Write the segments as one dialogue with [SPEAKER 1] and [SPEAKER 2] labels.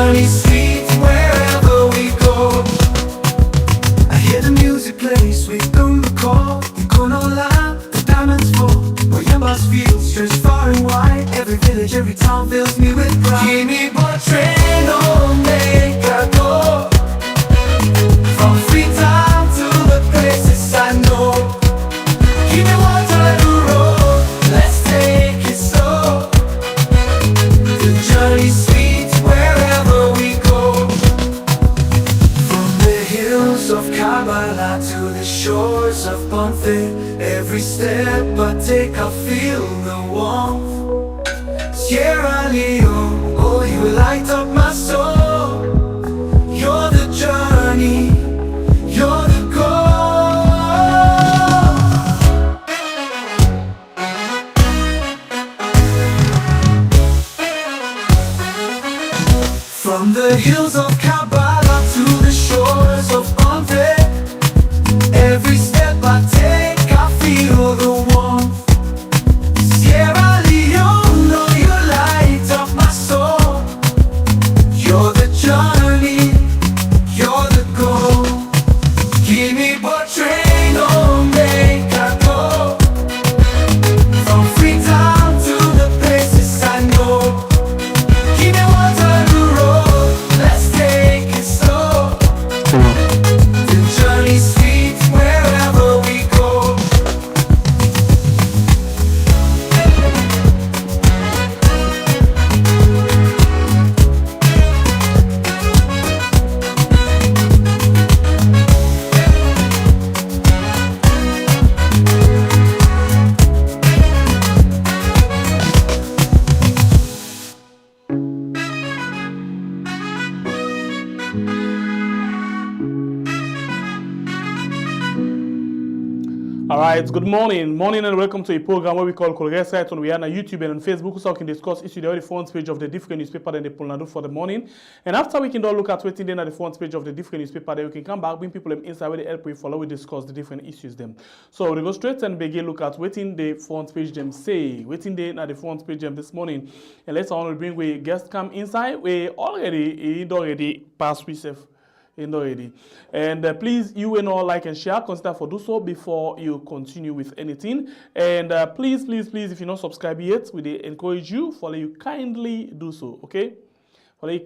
[SPEAKER 1] journey sweet wherever we go. I hear the music play, sweet through the call. You go no lie, the diamonds fall. Where your bus feels stretched far and wide. Every village, every town fills me with pride. Give me por train, oh, make I go. From Freetown to the places I know. Give me Waterloo Road, let's take it slow. The journey sweet wherever we go. From the hills of Kabbalah to the shores of Ponte, every step I take I feel the warmth. Sierra Leone, oh you light up my soul. You're the journey, you're the goal. From the hills of Kabbalah to the shores of Ponte, every step I take I feel the warmth. Sierra Leone, oh you light up my soul. You're the journey, you're the goal. Give me what train, oh make I go. From Freetown to the places I know. Give me Waterloo Road, let's take it slow. The journey sweet wherever we go.
[SPEAKER 2] All right, good morning and welcome to a program where we call Kolresa, and we are on YouTube and on Facebook, so we can discuss issues on the front page of the different newspaper then the Polnado for the morning. And after we can all look at what's in at the front page of the different newspaper, then we can come back, bring people inside where they help we follow, we discuss the different issues them. So we go straight and begin look at what's in the front page them say, what's in at the front page them this morning. And let's all bring we guests come inside. We already passed we safe. Already. And please, you and all like and share, consider for do so before you continue with anything. And please, if you're not subscribed yet, we encourage you, follow you kindly do so, okay? Follow you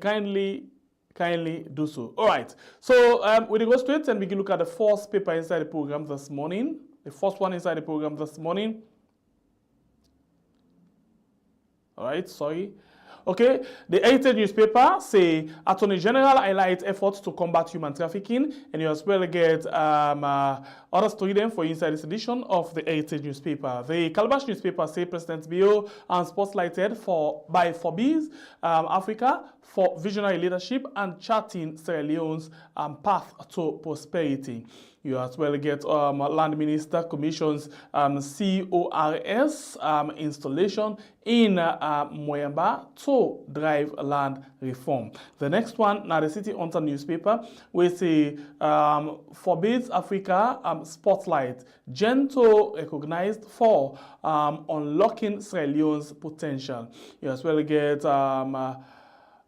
[SPEAKER 2] kindly do so. All right. So we go straight and begin look at the first paper inside the program this morning. The first one inside the program this morning. All right, sorry. Okay, the Heritage newspaper say Attorney General highlights efforts to combat human trafficking, and you as well get other story then for inside this edition of the Heritage newspaper. The Calabash newspaper say President Bio spotlighted by Forbes Africa for visionary leadership and charting Sierra Leone's path to prosperity. You as well get Land Minister commissions CORS installation in Moyamba to drive land reform. The next one, now the City Hunter newspaper, we say Forbes Africa spotlight, Gento recognized for unlocking Sierra Leone's potential. You as well get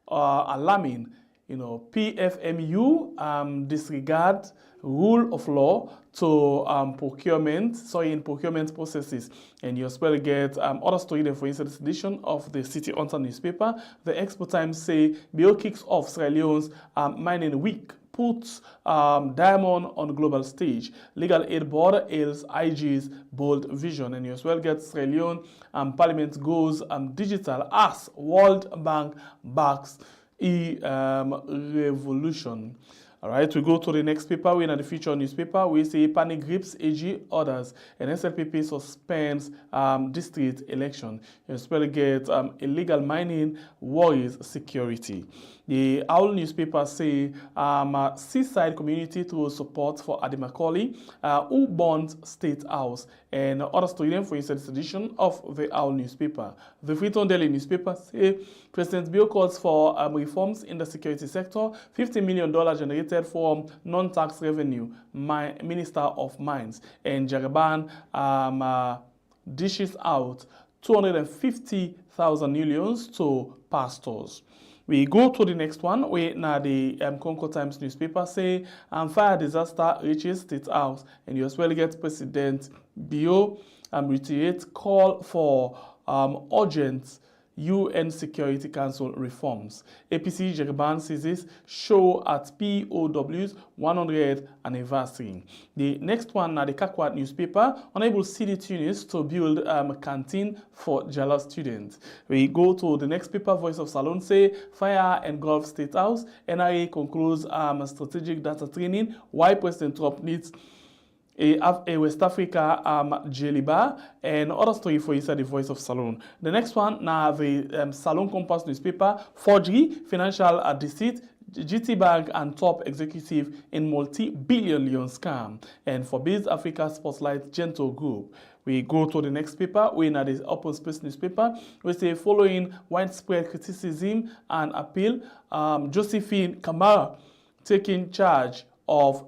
[SPEAKER 2] alarming, PFMU disregard rule of law to procurement processes. And you as well get other story there for instance edition of the City Hunter newspaper. The Expo Times say BO kicks off Sierra Leone's mining week, puts diamond on global stage. Legal Aid Board hails IG's bold vision. And you as well get Sierra Leone Parliament goes digital as World Bank backs revolution. All right, we go to the next paper. We're in the Future newspaper. We say panic grips AG orders and SLPP suspends district election. You as well get illegal mining worries security. The Owl newspaper say seaside community through support for Adi Macaulay, who bonds State House, and other story for instance edition of the Owl newspaper. The Freetown Daily newspaper say President Bio calls for reforms in the security sector, $50 million generated from non-tax revenue, Minister of Mines, and Jagaban dishes out 250,000 millions to pastors. We go to the next one. We now the Concord Times newspaper say fire disaster reaches State House, and you as well get President Bio reiterate call for urgent UN Security Council reforms. APC Jerban seizes show at POW's 100th anniversary. The next one now the Kakwat newspaper unable city tunis to build canteen for Jala students. We go to the next paper, Voice of Salon say fire engulf State House. NRA concludes strategic data training. Why President Trump needs a West Africa jelly bar, and other story for inside the Voice of Salon. The next one now the Salon Compass newspaper, forgery, financial deceit, GT Bank and top executive in multi-billion leon scam, and forbids Africa Spotlight Gentle Group. We go to the next paper, we now the Open Space newspaper, we say following widespread criticism and appeal, Josephine Kamara taking charge of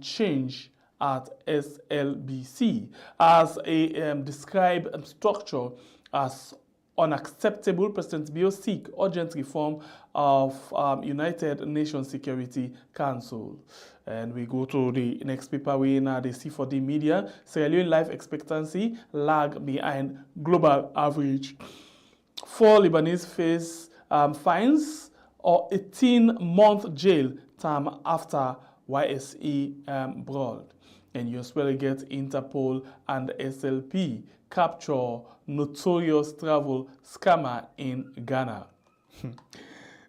[SPEAKER 2] change at SLBC as a described structure as unacceptable. President Bio seek urgent reform of United Nations Security Council. And we go to the next paper, we now the C4D media, Sierra Leone life expectancy lag behind global average. 4 Lebanese face fines or 18-month jail term after YSE brawl. And you as well get Interpol and SLP capture notorious travel scammer in Ghana.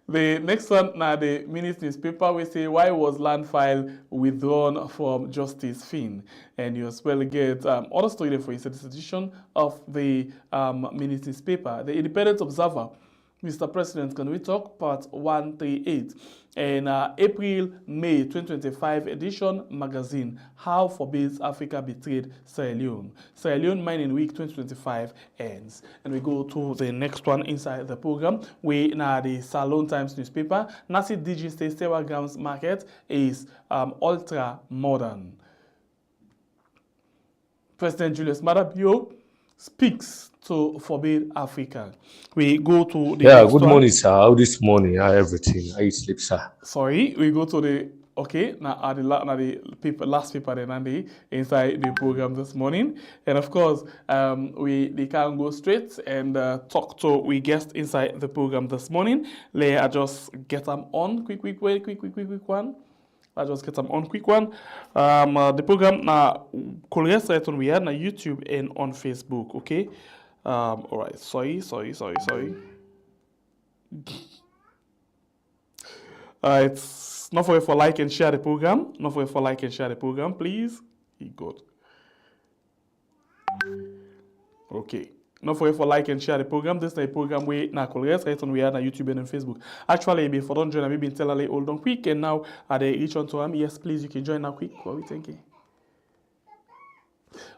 [SPEAKER 2] The next one now the Minutes newspaper, we say why was land file withdrawn from Justice Fin, and you as well get other story there for this edition of the Minutes newspaper. The Independent Observer, Mr. President, can we talk? Part 138. And April-May 2025 edition magazine, How Forbids Africa Betrayed Sierra Leone. Sierra Leone Mining Week 2025 ends. And we go to the next one inside the program. We now the Salon Times newspaper, Nasi DG State Sewa Grounds Market is ultra modern. President Julius Maada Bio speaks to forbid Africa. We go to the next
[SPEAKER 3] good
[SPEAKER 2] one.
[SPEAKER 3] morning, sir. How this morning? How everything? How you sleep, sir?
[SPEAKER 2] Sorry, we go to the now the paper, last paper then and the inside the program this morning, and of course they can go straight and talk to we guest inside the program this morning. I just get them on quick one. I just get them on quick one. The program now Colliers right on we are na YouTube and on Facebook. Okay. All right. Sorry. It's not forget for like and share the program. Not forget for like and share the program, please. Good. Okay. Not forget for like and share the program. This is a program we na Colliers right on we are na YouTube and on Facebook. Actually, before don't join, I've been telling hold on quick, and now are they reach on to him? Yes, please. You can join now quick. What are we thinking?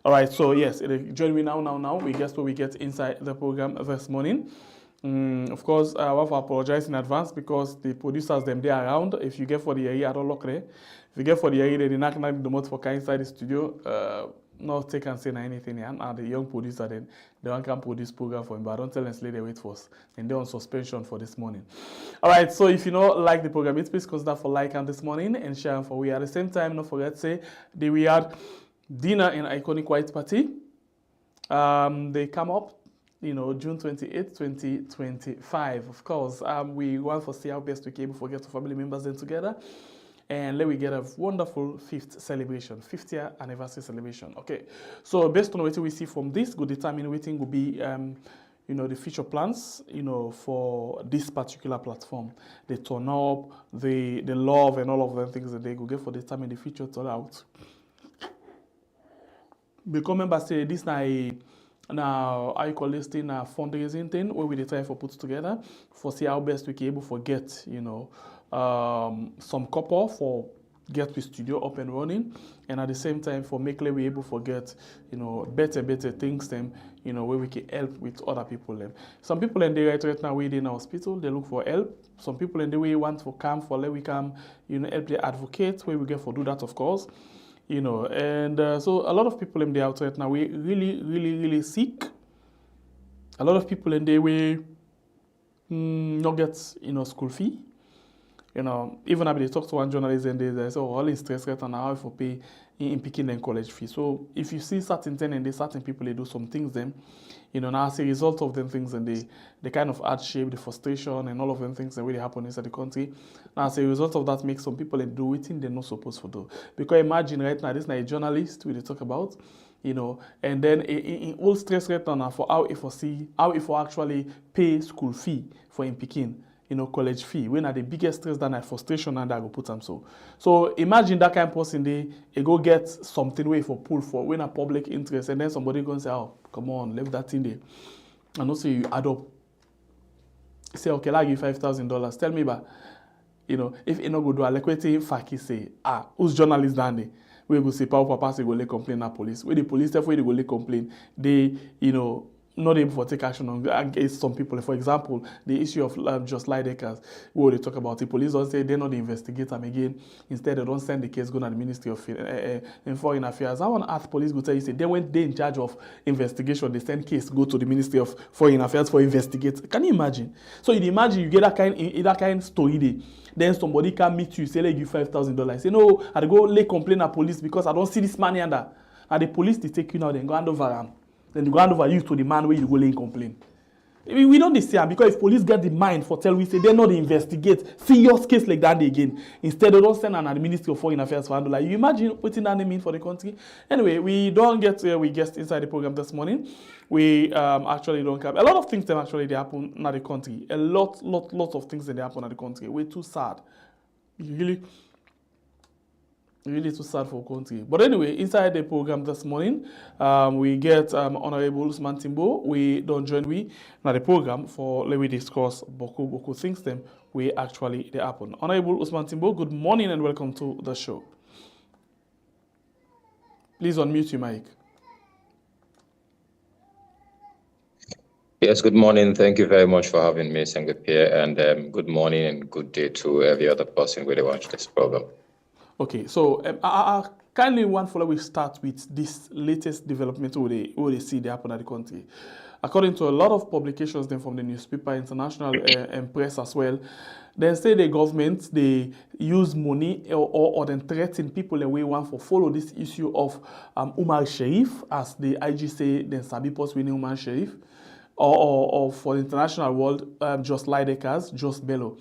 [SPEAKER 2] All right, so yes, join me now. We guess what we get inside the program this morning. Of course, I want to apologize in advance because the producers, they are around. If you get for the area, I don't look there. If you get for the area, they not the most for inside the studio. Not take and say anything. And the young producer, then they want to produce program for him, but I don't tell them they wait for us. And they're on suspension for this morning. All right, so if you don't like the program, please consider for like this morning and share for we. At the same time, don't forget say we had dinner in Iconic White Party. They come up, June 28, 2025. Of course, we want to see how best we can able to get the family members then together. And let we get a wonderful 50th year anniversary celebration. Okay, so based on what we see from this, good determine what will be, the future plans, for this particular platform. The turn up, the love and all of the things that they go get for determine the future turn out. Because remember, say this now I call this thing a fundraising thing where we try for put together for see how best we can able for get some couple for get the studio up and running, and at the same time for make we able for get better things them where we can help with other people them. Some people in the right now within the hospital they look for help. Some people in the way want to come for let we come help the advocate where we get for do that of course. And so a lot of people in the outside now we really sick. A lot of people in the way not get school fee. Even I they talk to one journalist and they say, oh, all is stress rate and how if you pay in picking them college fee. So if you see certain things and certain people they do some things then, now as a result of them things and the kind of hardship, the frustration and all of them things that really happen inside the country. Now as a result of that makes some people they do it they're not supposed to do. Because imagine right now this is a journalist we talk about, and then in all stress rate now for how if actually pay school fee for in picking. College fee, when are the biggest stress than frustration and I go put them so imagine that kind of person they go get something way for pull for when a public interest and then somebody go and say, oh, come on, leave that in there. And also you add up. Say, okay, I'll give you $5,000. Tell me about, if you no go do a liquidity faki say, who's journalist down there? We go say, Papa say go lay complain at police. Where the police therefore they go lay complain, they, not able to take action against some people. For example, the issue of just lie decars, where they talk about the police don't say they're not the investigate them again. Instead, they don't send the case go to the Ministry of Foreign Affairs. I want to ask police go tell you say they went there in charge of investigation. They send case go to the Ministry of Foreign Affairs for investigate. Can you imagine? So you imagine you get that kind story there. Then somebody can meet you say they give $5,000. Say no, I go lay complain at police because I don't see this money under. And the police they take you now then go hand over them. Then you go hand over you to the man where you go lay and complain. We don't understand because if police get the mind for tell we say they're not investigate serious case like that again. Instead they don't send an Ministry of Foreign Affairs for handle. Like you imagine putting that mean for the country. Anyway, we don't get we guest inside the program this morning. We actually don't have a lot of things that actually they happen in the country. A lot of things that they happen in the country. We're too sad. Really too sad for country. But anyway, inside the program this morning, we get Honorable Usman Timbo. We don't join we now the program for let we discuss boku things them we actually they happen. Honorable Usman Timbo, good morning and welcome to the show. Please unmute your mic.
[SPEAKER 4] Yes, good morning. Thank you very much for having me, Sengapir, and good morning and good day to every other person who watch this program.
[SPEAKER 2] Okay, so I kindly want for we start with this latest development where they see they happen at the country. According to a lot of publications then from the newspaper, international and press as well, they say the government they use money or then threaten people the way one for follow this issue of Umar Sharif as the IG say then Sabi post winning Umar Sharif or for the international world just Lidekers, just Bello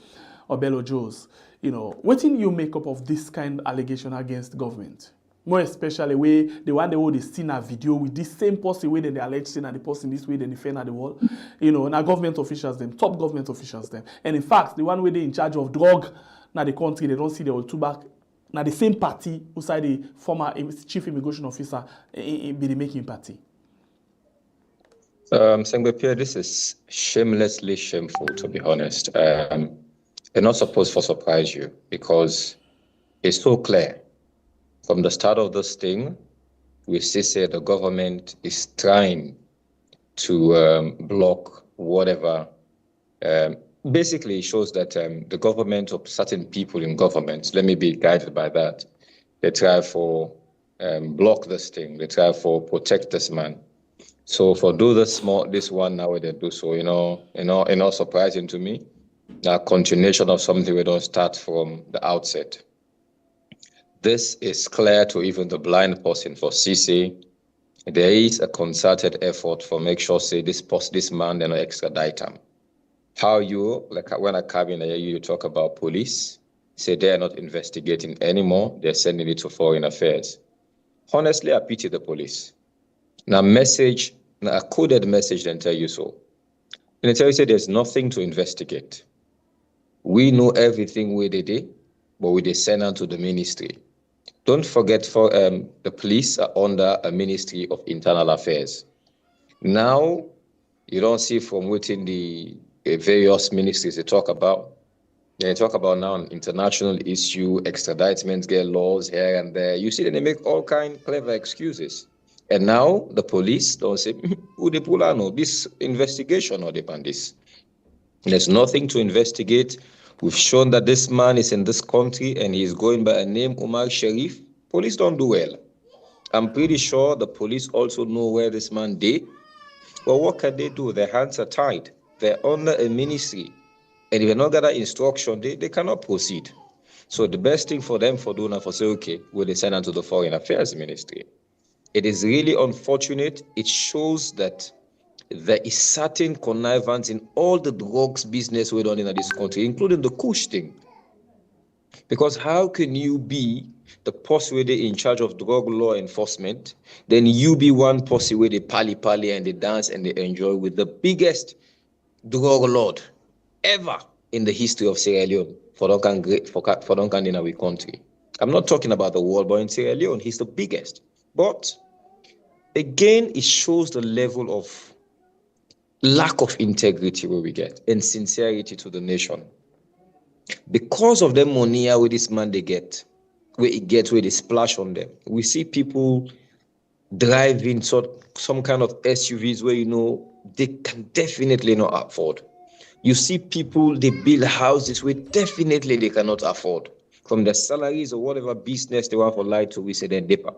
[SPEAKER 2] or Bello Joes. What do you make up of this kind of allegation against government? More especially where the one they would seen a video with this same person where they allege saying that the person this way they defend at the wall. Now government officials them, top government officials them. And in fact, the one where they in charge of drug now the country, they don't see the old two back. Now the same party outside the former chief immigration officer be the making party.
[SPEAKER 4] Sengapir, this is shamelessly shameful, to be honest. They're not supposed to surprise you because it's so clear. From the start of this thing, we still say the government is trying to block whatever. Basically, it shows that the government or certain people in government, let me be guided by that, they try for block this thing. They try for protect this man. So for do this one now they do so, not surprising to me. A continuation of something we don't start from the outset. This is clear to even the blind person for CC. There is a concerted effort for make sure say this man they not extradite him. How you like when I come in here you talk about police, say they are not investigating anymore, they're sending it to Foreign Affairs. Honestly, I pity the police. Now a coded message then tell you so. And they tell you say there's nothing to investigate. We know everything we did, but we did send out to the ministry. Don't forget for the police are under a Ministry of Internal Affairs. Now, you don't see from within the various ministries they talk about. They talk about now an international issue, extraditement, get laws here and there. You see, they make all kind of clever excuses. And now the police don't say, who the Pulano, this investigation or the bandits. There's nothing to investigate. We've shown that this man is in this country and he's going by a name Umar Sharif. Police don't do well. I'm pretty sure the police also know where this man did. But what can they do? Their hands are tied. they're under a ministry, and if they not got that instruction, they cannot proceed. So the best thing for them for doing for say, okay, will they send them to the Foreign Affairs Ministry? It is really unfortunate. It shows that there is certain connivance in all the drugs business we're done in this country, including the Kush thing. Because how can you be the person where they in charge of drug law enforcement, then you be one person where they pally and they dance and they enjoy with the biggest drug lord ever in the history of Sierra Leone for Duncan in our country. I'm not talking about the world, but in Sierra Leone, he's the biggest. But again, it shows the level of lack of integrity where we get and sincerity to the nation. Because of the money where this man they get, where they splash on them. We see people driving some kind of SUVs where, you know, they can definitely not afford. You see people, they build houses where definitely they cannot afford. From their salaries or whatever business they want for life to, we say they're dipper.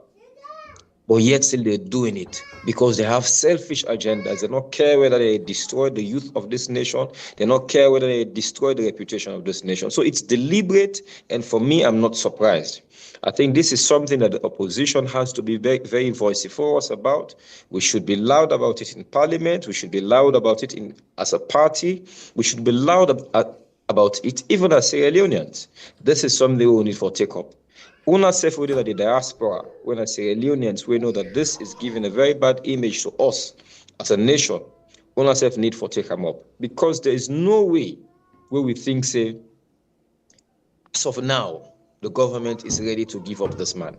[SPEAKER 4] But yet still they're doing it because they have selfish agendas. They don't care whether they destroy the youth of this nation. They don't care whether they destroy the reputation of this nation. So it's deliberate, and for me, I'm not surprised. I think this is something that the opposition has to be very, very vociferous about. We should be loud about it in parliament. We should be loud about it as a party. We should be loud about it even as Sierra Leoneans. This is something we need for take up. Una self within the diaspora, when I say Leoneans, we know that this is giving a very bad image to us as a nation. Una self need for take them up because there is no way where we think, say, as of now, the government is ready to give up this man.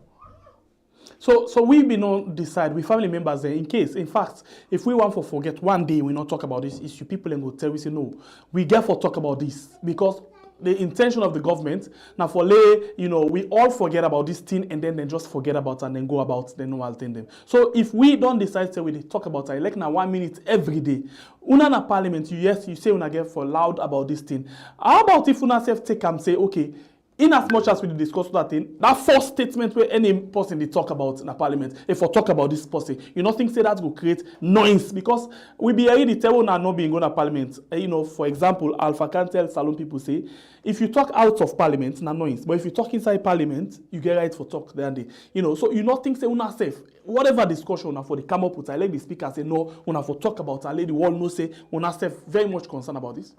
[SPEAKER 2] So we be not decide, we family members there, in case, in fact, if we want to forget one day we not talk about this issue, people and go tell we say no, we get for talk about this because the intention of the government now for lay, you know, we all forget about this thing and then just forget about it and then go about the normal thing them. So if we don't decide to we talk about it, like now 1 minute every day, una na parliament, you say una get for loud about this thing. How about if una self take and say, okay, in as much as we discuss that thing, that first statement where any person they talk about in a parliament, if we talk about this person, you don't think say that will create noise because we be already tell now not being going to parliament. You know, for example, Alpha can tell salon people say, if you talk out of parliament, na noise, but if you talk inside parliament, you get right for talk there and day. You know, so you not think say una safe. Whatever discussion una for the come up with, I let the speaker say no, una for talk about, I let the world know say una safe. Very much concerned about this.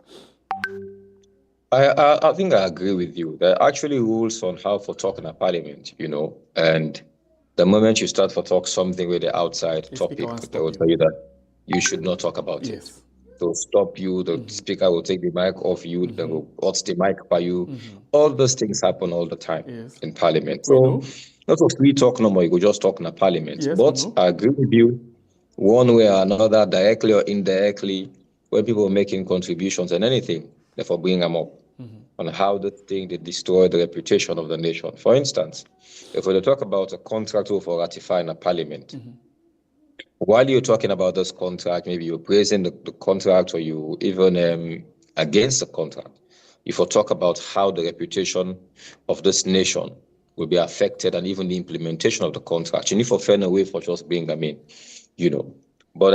[SPEAKER 4] I think I agree with you. There are actually rules on how for talking at parliament, you know, and the moment you start for talk something with the outside topic, they will tell you that you should not talk about it. They'll stop you, the speaker will take the mic off you, they will cut the mic by you. All those things happen all the time in parliament. So not a free talk no more, you go just talk in a parliament. But I agree with you, one way or another, directly or indirectly, when people are making contributions and anything, therefore bring them up on how the thing they destroy the reputation of the nation. For instance, if we talk about a contract for ratifying a parliament, while you're talking about this contract, maybe you're praising the contract or you even against the contract, if we talk about how the reputation of this nation will be affected and even the implementation of the contract, you need to find a way for just bring them in, you know. But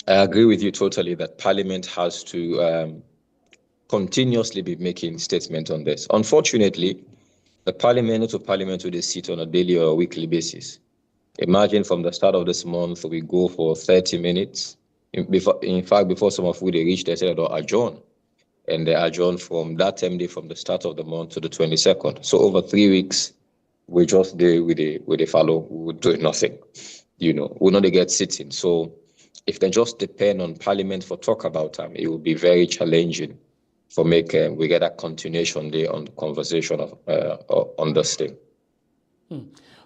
[SPEAKER 4] I agree with you totally that Parliament has to continuously be making statements on this. Unfortunately, the Parliament will sit on a daily or a weekly basis. Imagine from the start of this month, we go for 30 minutes. In fact, before some of we they reach, they said they'll adjourn. And they adjourn from that time day from the start of the month to the 22nd. So over 3 weeks, we just there with the follow, we do nothing. You know, we know they get sitting. So if they just depend on Parliament for talk about them, it will be very challenging for we get a continuation there on the conversation of on this thing.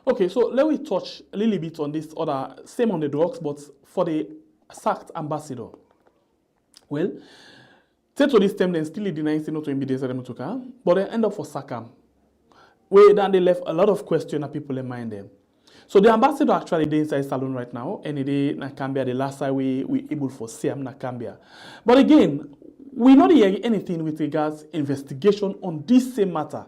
[SPEAKER 2] Okay, so let me touch a little bit on this other, same on the drugs, but for the sacked ambassador. Well, say to this time, then still denying not to be there, but they end up for Sakam. Where then they left a lot of questions that people in mind them. So the ambassador actually is inside salon right now, and it is na Cambia. The last time we able for see him na Cambia. But again, we not hear anything with regards investigation on this same matter.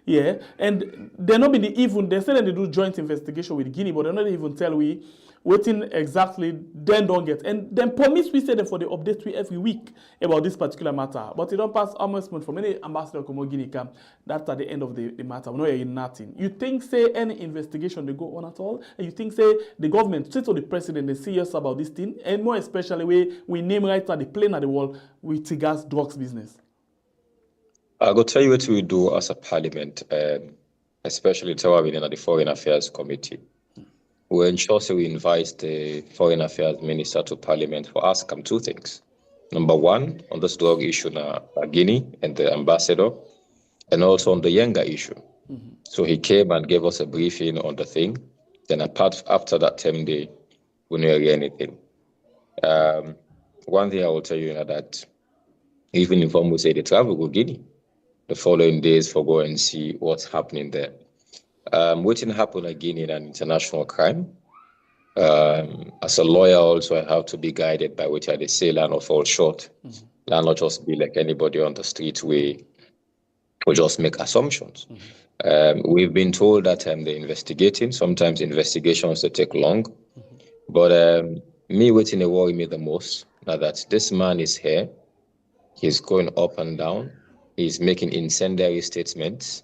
[SPEAKER 2] Yeah, and they're not been even they say that they do joint investigation with Guinea, but they're not even tell we waiting exactly then don't get. And then promise we say them for the update we every week about this particular matter. But it don't pass almost month from any ambassador come Guinea come. That's at the end of the matter. We know you're in nothing. You think say any investigation they go on at all? And you think say the government, say to the president, they serious about this thing, and more especially we name right at the plane at the wall with Tigas drugs business.
[SPEAKER 4] I'll go tell you what we do as a parliament, especially in the Foreign Affairs Committee. We ensure we invite the Foreign Affairs Minister to Parliament for ask him two things. Number one, on this drug issue na Guinea and the ambassador, and also on the younger issue. So he came and gave us a briefing on the thing. Then after that 10 day, we didn't hear anything. One thing I will tell you is that even if we say they travel to Guinea, the following days for go and see what's happening there. Waiting happen again in an international crime. As a lawyer also, I have to be guided by what they say, land not fall short. Land not just be like anybody on the street we just make assumptions. We've been told that they're investigating. Sometimes investigations they take long. But me waiting to worry me the most now that this man is here. He's going up and down. He's making incendiary statements.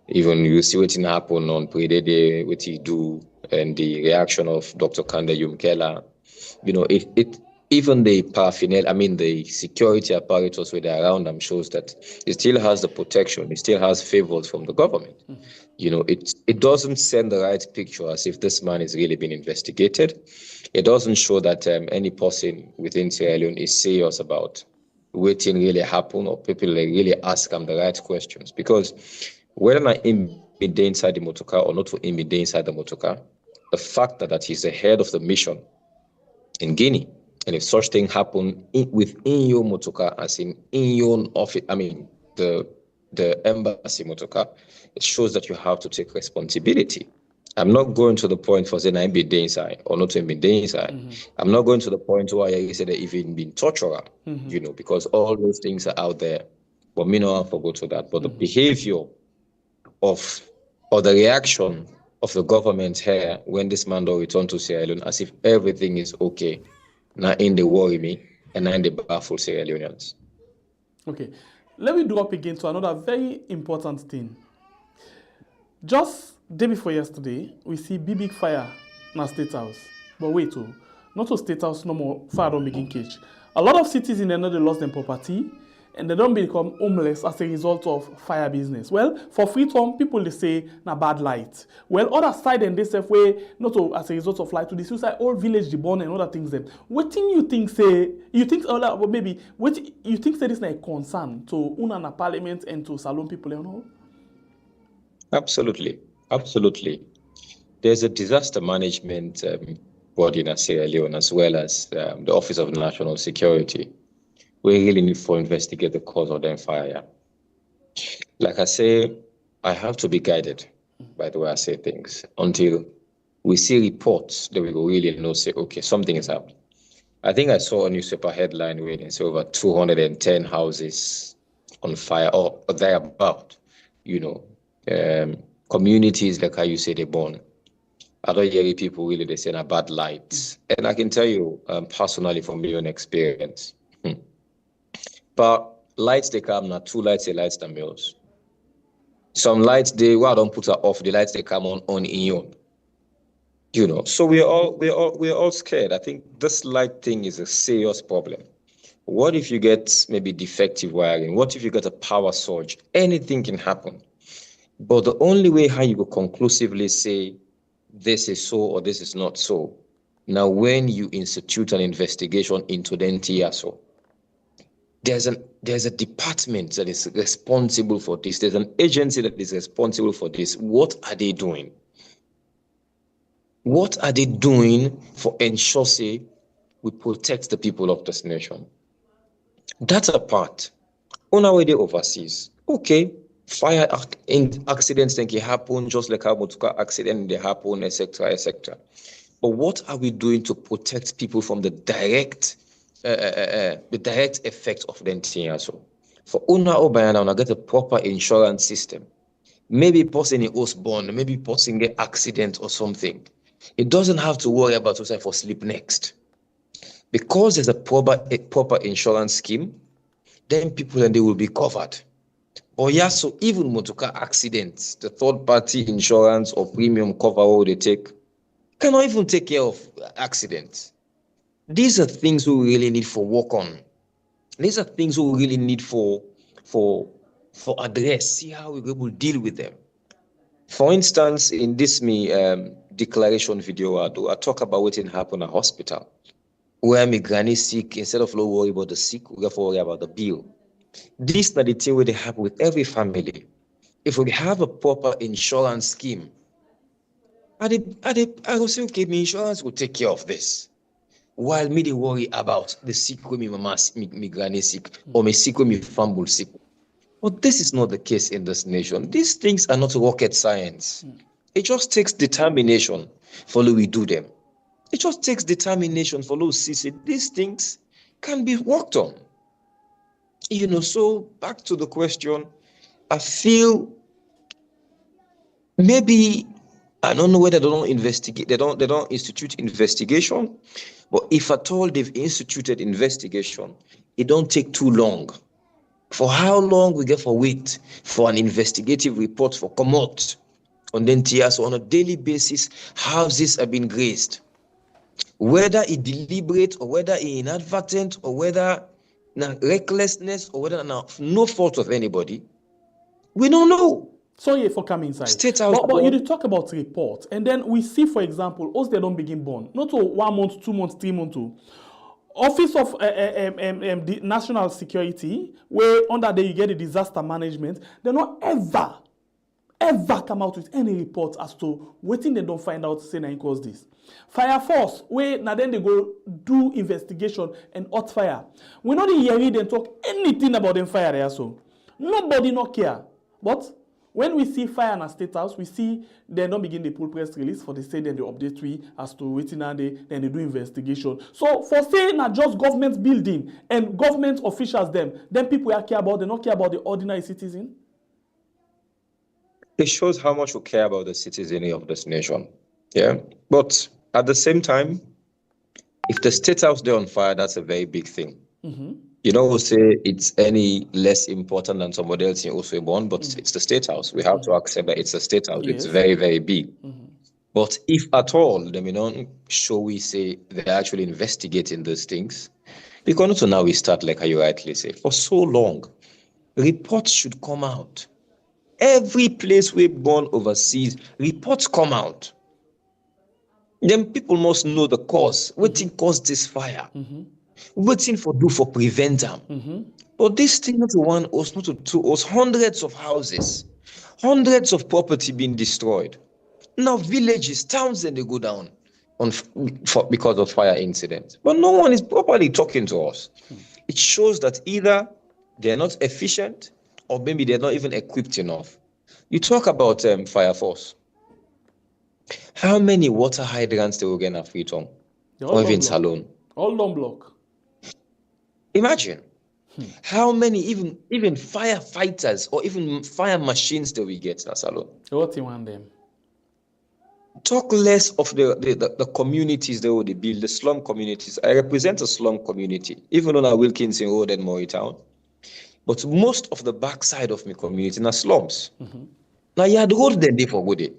[SPEAKER 4] Even you see what happened on Predede, what he do, and the reaction of Dr. Kande Yumkela. You know, even the paraphernalia, the security apparatus with around them shows that it still has the protection, it still has favors from the government. You know, it doesn't send the right picture as if this man is really being investigated. It doesn't show that any person within Sierra Leone is serious about waiting really happen or people really ask them the right questions. Because whether I am inside the motorcar or not to be inside the motorcar, the fact that he's the head of the mission in Guinea, and if such thing happen within your motorcar, as in your office, the embassy motorcar, it shows that you have to take responsibility. I'm not going to the point for saying I'm be inside or not to be inside. I'm not going to the point where I said that even been torturer, you know, because all those things are out there. But me no one forgot to that. But the behavior or the reaction of the government here when this man will return to Sierra Leone as if everything is okay. Now in they worry me and now in they baffle Sierra Leoneans.
[SPEAKER 2] Okay. Let me drop again to another very important thing. Just day before yesterday, we see big fire in our State House. But wait, not to State House, no more fire don't begin catch. A lot of cities in the north, they lost their property and they don't become homeless as a result of fire business. Well, for Freetown, people they say na bad light. Well, other side and they say way not to, as a result of light to the suicide, all village the born and other things. Then, what thing you think say? You think maybe what you think say this is a concern to Unana Parliament and to Salon people and all?
[SPEAKER 4] Absolutely. There's a disaster management body in Sierra Leone as well as the Office of National Security. We really need to investigate the cause of the fire. Like I say, I have to be guided by the way I say things until we see reports that we will really know, say, okay, something is happening. I think I saw a newspaper headline where they say over 210 houses on fire or thereabout, you know. Communities like how you say they born. I don't hear people really they say bad lights. And I can tell you personally from my own experience. But lights they come now, two lights they lights the mills. Some lights they don't put her off, the lights they come on in your. You know, so we're all scared. I think this light thing is a serious problem. What if you get maybe defective wiring? What if you get a power surge? Anything can happen. But the only way how you will conclusively say this is so or this is not so, now when you institute an investigation into the NTSO, there's a department that is responsible for this. There's an agency that is responsible for this. What are they doing? What are they doing for ensure say we protect the people of this nation? That's a part. On our way overseas, okay. Fire accidents can happen just like how motorcar accident they happen, etc., etc. But what are we doing to protect people from the direct effect of the thing? So for Una Obayana, I get a proper insurance system. Maybe person in Osborne, maybe person get accident or something. It doesn't have to worry about who's for sleep next. Because there's a proper insurance scheme, then people and they will be covered. Or yeah, so even motorcar accidents, the third-party insurance or premium cover what they take cannot even take care of accidents. These are things we really need for work on. These are things we really need for address. See how we're able to deal with them. For instance, in this declaration video, I talk about what happened at hospital, where my granny sick. Instead of worry about the sick, we have to worry about the bill. This is the thing where they happen with every family. If we have a proper insurance scheme, I will say, okay, my insurance will take care of this. While me they worry about the sick when my granny sick, or my sick when my family sick. But this is not the case in this nation. These things are not rocket science. It just takes determination for we do them. It just takes determination for those see these things can be worked on. So back to the question, I feel maybe, I don't know whether they don't investigate, they don't institute investigation, but if at all they've instituted investigation, it don't take too long. For how long we get for wait for an investigative report for come out on then so on a daily basis, houses have been grazed. Whether it deliberate or whether it inadvertent or whether recklessness or whether no fault of anybody, we don't know.
[SPEAKER 2] Sorry for coming inside.
[SPEAKER 4] State House
[SPEAKER 2] but you did talk about report, and then we see, for example, us they don't begin born. Not to 1 month, 2 months, 3 months. Office of the National Security, where under there you get the disaster management, they not ever come out with any report as to what thing they don't find out saying and cause this. Fire Force, where now then they go do investigation and hot fire. We not hear them talk anything about them fire there, so nobody not care. But when we see fire in a state house, we see they don't begin the pull press release for the state, then they update we as to waiting and then they do investigation. So for saying that just government building and government officials then people care about, they not care about the ordinary citizen.
[SPEAKER 4] It shows how much we care about the citizenry of this nation. Yeah. But at the same time, if the state house there on fire, that's a very big thing. Mm-hmm. You know, we'll say it's any less important than somebody else in also born, but it's the state house. We have to accept that it's a state house. Yes. It's very, very big. Mm-hmm. But if at all, then we don't show we say they're actually investigating those things, because now we start, like how you rightly say, for so long, reports should come out. Every place we're born overseas, reports come out. Then people must know the cause. What thing caused this fire? Mm-hmm. What thing for do for prevent them? Mm-hmm. But this thing not to one us, not to two us, hundreds of houses, hundreds of property being destroyed. Now villages, towns, then they go down because of fire incidents. But no one is properly talking to us. It shows that either they're not efficient or maybe they're not even equipped enough. You talk about Fire Force. How many water hydrants they will get in Freetown or even Salone?
[SPEAKER 2] All long block.
[SPEAKER 4] Imagine how many even firefighters or even fire machines that we get in Salone.
[SPEAKER 2] What you want them?
[SPEAKER 4] Talk less of the communities that they build, the slum communities. I represent a slum community, even on a Wilkinson Road and Moritown. But most of the backside of my community are slums. Mm-hmm. Now you had road them there for good day.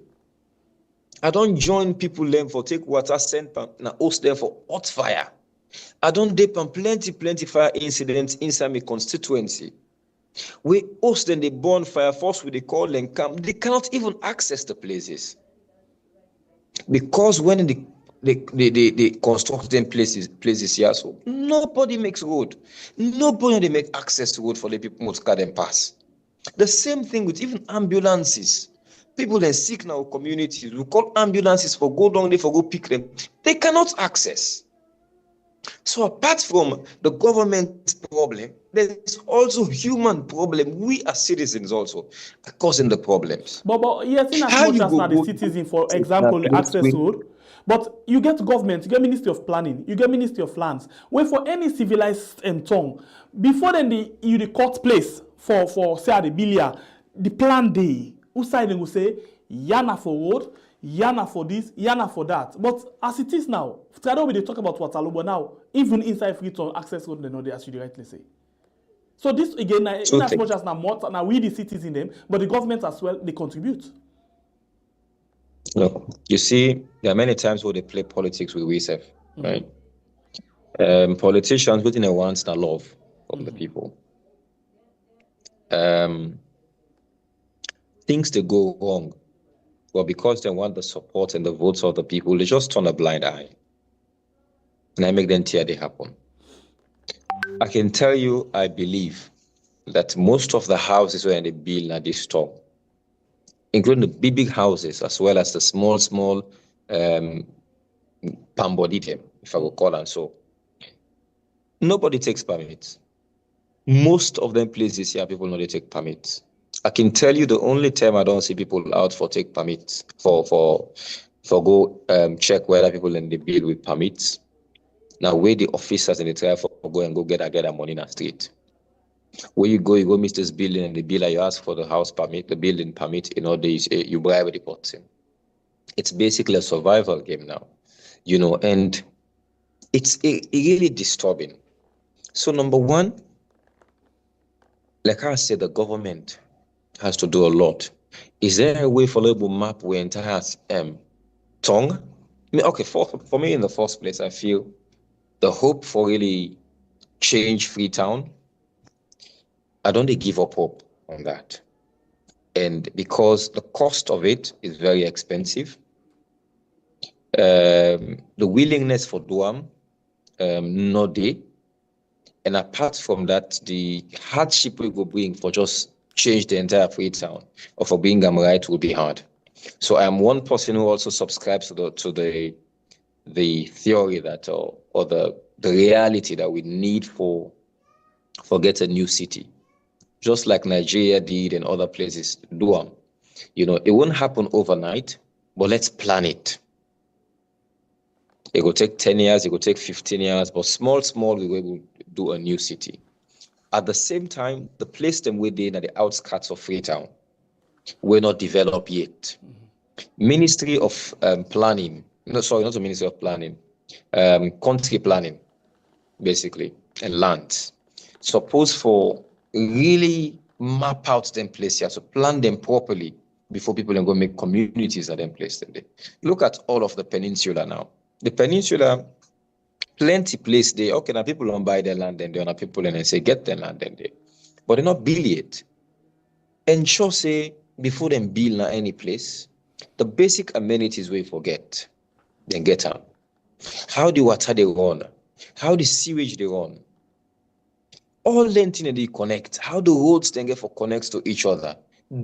[SPEAKER 4] I don't join people them for take water, send now host them for hot fire. I don't dip on plenty fire incidents inside my constituency. We host them, they burn Fire Force with the call and camp. They cannot even access the places. Because when they construct them places here, so nobody makes road. Nobody make access to road for the people to car them pass. The same thing with even ambulances. People that sick now communities, we call ambulances for go down there for go pick them. They cannot access. So apart from the government problem, there's also human problem. We as citizens also are causing the problems.
[SPEAKER 2] But yes, in as much as not the citizen, for example, the access road. But you get government, you get Ministry of Planning, you get Ministry of Lands. Where for any civilized tongue, before then the court place for say the bilia, the plan day, who side will say, yana for road, Yana for this, Yana for that. But as it is now, we they talk about Waterloo, now, even inside Freetown, access road, they know they, as you rightly say. So this again, in as much as now we the citizens them, but the government as well, they contribute.
[SPEAKER 4] Look, you see, there are many times where they play politics with WeSef, right? Politicians within a wants the love from the people. Things that go wrong, well, because they want the support and the votes of the people, they just turn a blind eye. And I make them tear they happen. I can tell you, I believe that most of the houses were in the bill at this store, including the big houses as well as the small pamboditem, if I will call them so. Nobody takes permits. Most of them places here, people know they take permits. I can tell you the only time I don't see people out for take permits, for go check whether people in the bill with permits. Now where the officers in the try for go and go get a money in the street. Where you go miss this building and the bill, you ask for the house permit, the building permit, you bribe the person. It's basically a survival game now, and it's really disturbing. So number one, like I said, the government has to do a lot. Is there a way for label map where entire tongue? Okay, for me in the first place, I feel the hope for really change Freetown, I don't give up hope on that. And because the cost of it is very expensive, the willingness for Duam, no day. And apart from that, the hardship we will bring for just change the entire Freetown or for being right will be hard. So I am one person who also subscribes to the theory that or the reality that we need for get a new city, just like Nigeria did and other places do. It won't happen overnight, but let's plan it. It will take 10 years, it will take 15 years, but small, we will do a new city. At the same time, the place them within at the outskirts of Freetown were not developed yet. Ministry of Planning, not the Ministry of Planning, country planning, basically, and land. Suppose for really map out them places, so plan them properly before people can go make communities at them place them there. Look at all of the peninsula now. The peninsula, plenty place there. Okay, now people don't buy their land and there are people and they say get their land and there. But they not build it. Ensure say before them build na any place, the basic amenities we forget, then get them. How the water they run, how the sewage they run. All them things they connect, how the roads then get for connects to each other.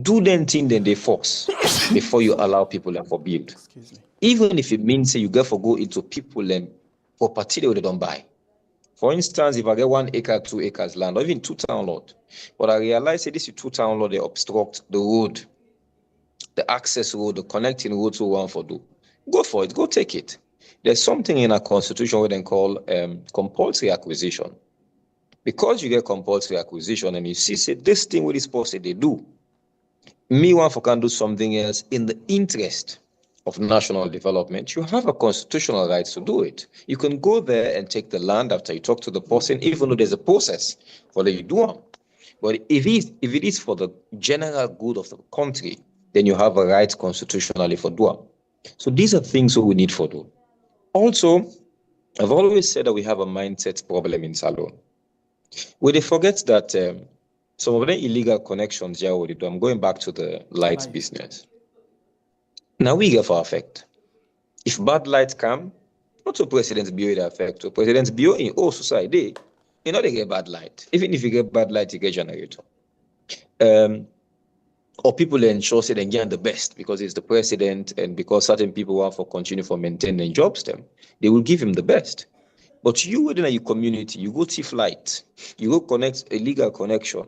[SPEAKER 4] Do them thing then they force before you allow people and for build.
[SPEAKER 2] Excuse me.
[SPEAKER 4] Even if it means say you get for go into people and property they don't buy. For instance, if I get 1 acre, 2 acres land, or even 2 town lot, but I realize that this is 2 town lot, they obstruct the road, the access road, the connecting road to one for do. Go for it, go take it. There's something in our constitution we then call compulsory acquisition. Because you get compulsory acquisition and you see say this thing with this person they do. Me one for can do something else in the interest of national development, you have a constitutional right to do it. You can go there and take the land after you talk to the person, even though there's a process for the do it. But if it is for the general good of the country, then you have a right constitutionally for do it. So these are things that we need for do. Also, I've always said that we have a mindset problem in Salone. We they forget that some of the illegal connections here already do. I'm going back to the lights business. Now we get for effect. If bad lights come, not to President's Bureau the effect. To President's Bureau in all society, they get bad light. Even if you get bad light, you get generator. Or people ensure say they get the best because it's the president and because certain people want for continue for maintaining jobs them, they will give him the best. But you within your community, you go thief light, you go connect a legal connection.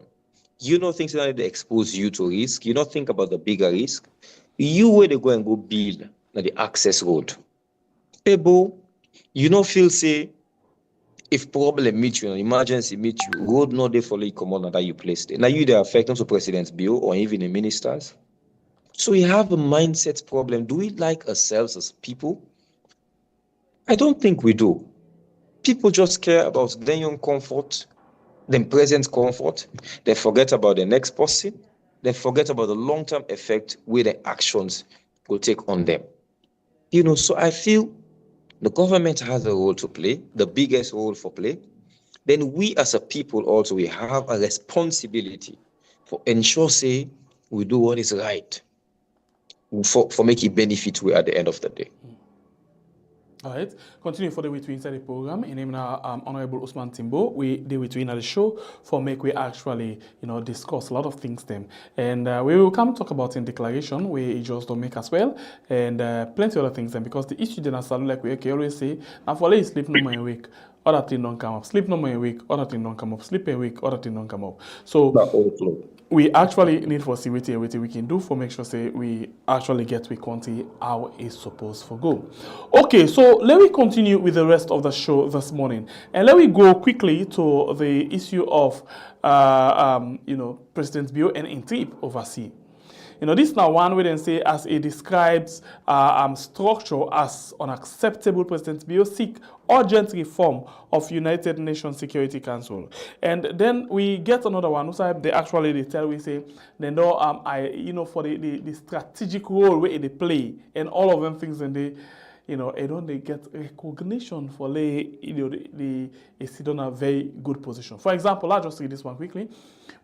[SPEAKER 4] You know things that they expose you to risk. You don't think about the bigger risk. You where they go and go build the access road. Able, you don't feel say if problem meet you, emergency meet you, road not there for you come on that you placed it. Now you they affect not to President's Bureau or even the ministers. So we have a mindset problem. Do we like ourselves as people? I don't think we do. People just care about their own comfort, their present comfort. They forget about the next person. They forget about the long-term effect where their actions will take on them. So I feel the government has a role to play, the biggest role for play. Then we as a people also, we have a responsibility for ensure, say, we do what is right for make it benefit we at the end of the day.
[SPEAKER 2] All right, continue for the way to inside the program. In name now, Honorable Usman Timbo, we do it in the show for make we actually, discuss a lot of things them, and we will come talk about in declaration we just don't make as well, and plenty other things. And because the issue didn't sound like we always say, now for lay sleep no more a week, other thing don't come up. Sleep no more a week, other thing don't come up. Sleep a week, other thing don't come up. So we actually need for see what we can do for make sure say we actually get we quantity how it's supposed to go. Okay, so let me continue with the rest of the show this morning, and let me go quickly to the issue of President Bio and Intip overseas. This now one way then say as it describes structure as unacceptable. President Bio seek urgent reform of United Nations Security Council. And then we get another one. They actually tell we say they know for the strategic role where they play and all of them things, and they they get recognition for they sit on a very good position. For example, I'll just read this one quickly.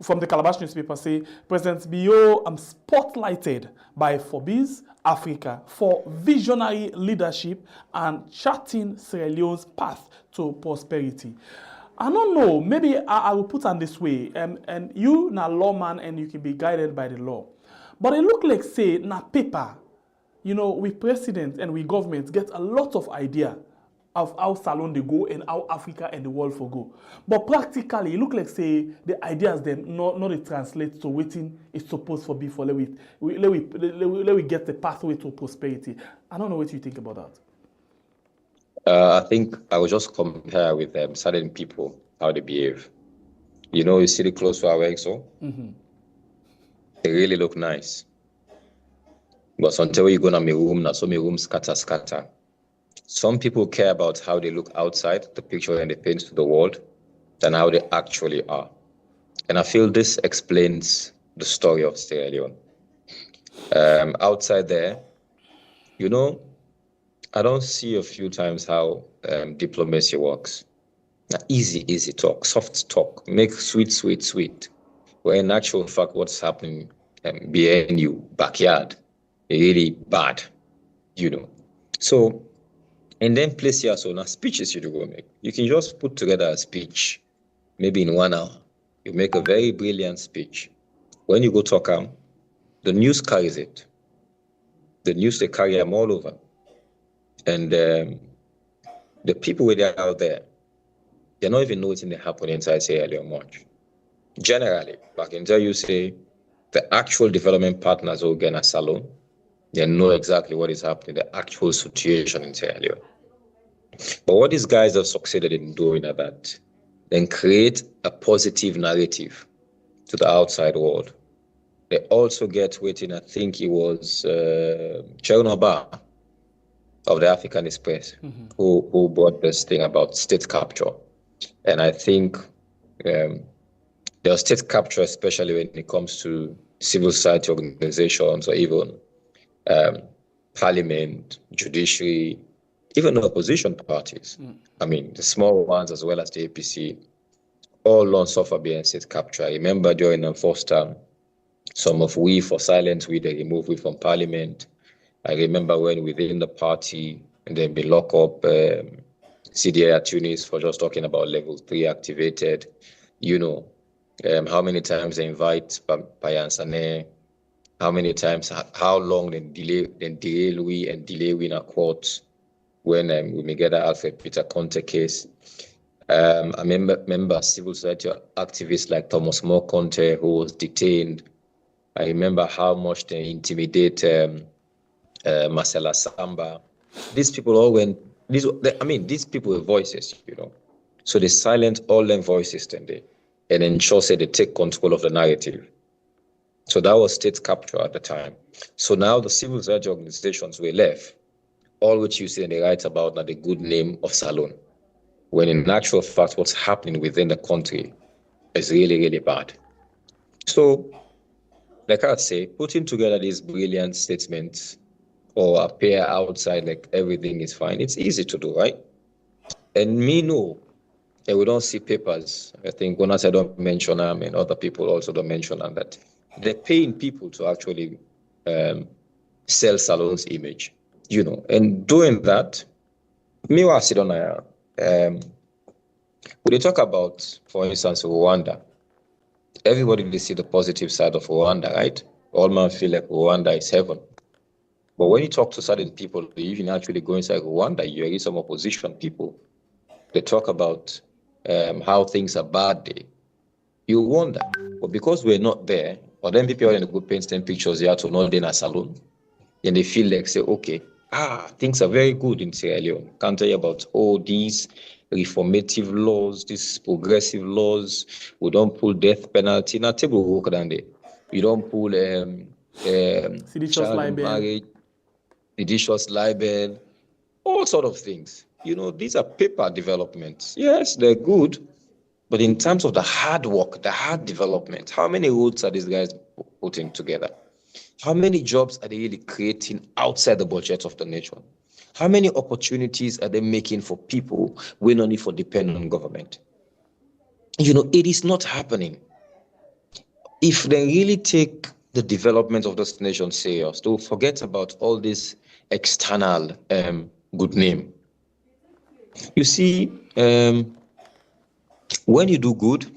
[SPEAKER 2] From the Calabash newspaper say, President Bio spotlighted by Forbes Africa for visionary leadership and charting Sierra Leone's path to prosperity. I don't know, maybe I will put on this way, and you na lawman and you can be guided by the law. But it look like say na paper, we president and we government get a lot of idea of how Salon they go and how Africa and the world for go. But practically, it look like say the ideas then not they translate to waiting it's supposed to be for let we get the pathway to prosperity. I don't know what you think about that.
[SPEAKER 4] I think I will just compare with certain people how they behave. You see the clothes to our exo.
[SPEAKER 2] Mm-hmm.
[SPEAKER 4] They really look nice. But until you go to my room, now so my room scatter. Some people care about how they look outside, the picture and they paint to the world, than how they actually are. And I feel this explains the story of Sierra Leone. Outside there, I don't see a few times how diplomacy works. Now, easy talk, soft talk, make sweet. Where in actual fact, what's happening behind you, backyard, really bad, So, and then place here, so now speeches you do go make. You can just put together a speech, maybe in 1 hour. You make a very brilliant speech. When you go talk the news carries it. The news, they carry them all over. And the people who are out there, they're not even noticing they happen inside Sierra Leone much. Generally, but I can tell you, say, the actual development partners who get a salon, they know exactly what is happening, the actual situation in Sierra Leone. But what these guys have succeeded in doing is that then create a positive narrative to the outside world. They also get waiting, I think it was Chernobyl of the African Express,
[SPEAKER 2] Mm-hmm.
[SPEAKER 4] who brought this thing about state capture. And I think there's state capture, especially when it comes to civil society organizations or even parliament, judiciary, even opposition parties. I mean, the small ones as well as the APC, all long suffer being state capture. I remember during the first term, some of we for silence, they removed we from parliament. I remember when within the party, and then be lock up CDA at Tunis for just talking about level 3 activated. How many times they invite Bayan Sane, how many times, how long they delay we in a court when we may get the Alfred Peter Conte case. I remember civil society activists like Thomas More Conte, who was detained. I remember how much they intimidate Marcela Samba. These people all went, these people were voices, So they silent all them voices and ensure say they take control of the narrative. So that was state capture at the time. So now the civil society organizations were left, all which you see and they write about now the good name of Salone, when in actual fact what's happening within the country is really, really bad. So, like I say, putting together these brilliant statements or appear outside like everything is fine, it's easy to do, right? And me know, and we don't see papers. I think when I don't mention them and other people also don't mention them, that they're paying people to actually sell Salone's image, and doing that, me I sit on when they talk about, for instance, Rwanda, everybody they see the positive side of Rwanda, right? All men feel like Rwanda is heaven. But when you talk to certain people, you can actually go inside Rwanda, you hear some opposition people. They talk about how things are bad there. You wonder, but because we're not there, or then people are in the good painting pictures, they have to know they're in a salon, and they feel like, say, okay, things are very good in Sierra Leone. Can't tell you about all these reformative laws, these progressive laws. We don't pull death penalty. Now, table work down there. We don't pull child marriage, seditious libel, all sort of things. These are paper developments. Yes, they're good, but in terms of the hard work, the hard development, how many roads are these guys putting together? How many jobs are they really creating outside the budget of the nation? How many opportunities are they making for people we don't need for depend on government? It is not happening. If they really take the development of this nation serious, they'll forget about all this external good name. You see, when you do good,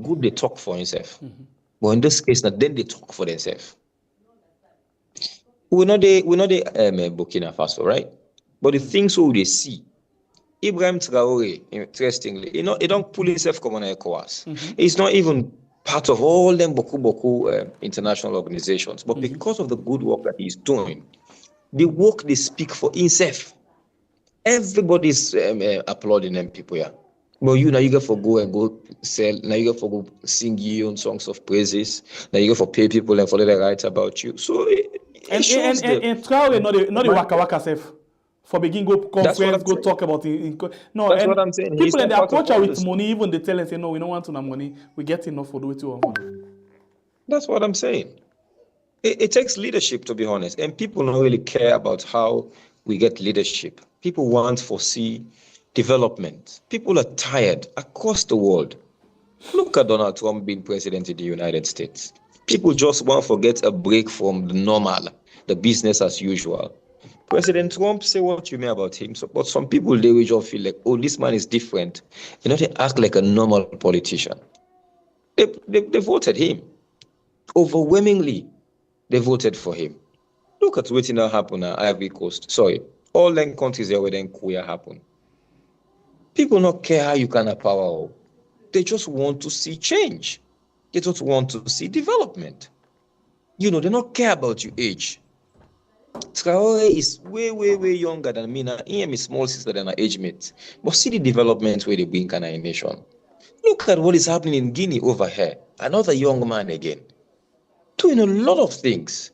[SPEAKER 4] good they talk for himself. But in this case, then they talk for themselves. We're not the Burkina Faso, right? But the things we they see, Ibrahim Traore, interestingly, he don't pull himself come on ECOWAS. He's not even part of all them Boku international organizations. But because of the good work that he's doing, the work they speak for himself, everybody's applauding them people here. But now you got for go and go sell. Now you got for go sing your own songs of praises. Now you got for pay people and for they write about you. So
[SPEAKER 2] and Traore not the waka waka self. For begin go conference, go talk about it. No,
[SPEAKER 4] that's what I'm saying.
[SPEAKER 2] People in the approach her with money, even they tell and say, no, we don't want to have money. We get enough for the way to have money.
[SPEAKER 4] That's what I'm saying. It takes leadership, to be honest. And people don't really care about how we get leadership. People want to foresee development. People are tired across the world. Look at Donald Trump being president in the United States. People just want to get a break from the normal, the business as usual. President Trump, say what you may about him, but some people, they will just feel like, oh, this man is different. They act like a normal politician. They voted him. Overwhelmingly, they voted for him. Look at what's now happen at Ivory Coast. Sorry, all them countries there where then queer happen. People don't care how you can have power. They just want to see change. They just want to see development. They don't care about your age. Traore is way, way, way younger than me. Now, he am a small sister than her age mate. But see the development where they bring in a nation. Look at what is happening in Guinea over here. Another young man again. Doing a lot of things.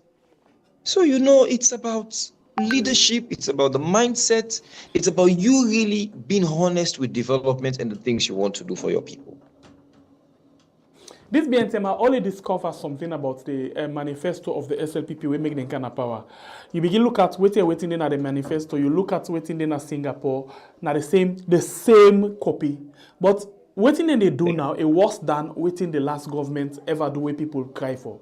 [SPEAKER 4] So, it's about leadership. It's about the mindset. It's about you really being honest with development and the things you want to do for your people.
[SPEAKER 2] This BNTMA only discovers something about the manifesto of the SLPP we make the kind of power. You begin look at waiting in at the manifesto, you look at waiting in at Singapore, now the same copy. But waiting in they do now is worse than waiting the last government ever do where people cry for.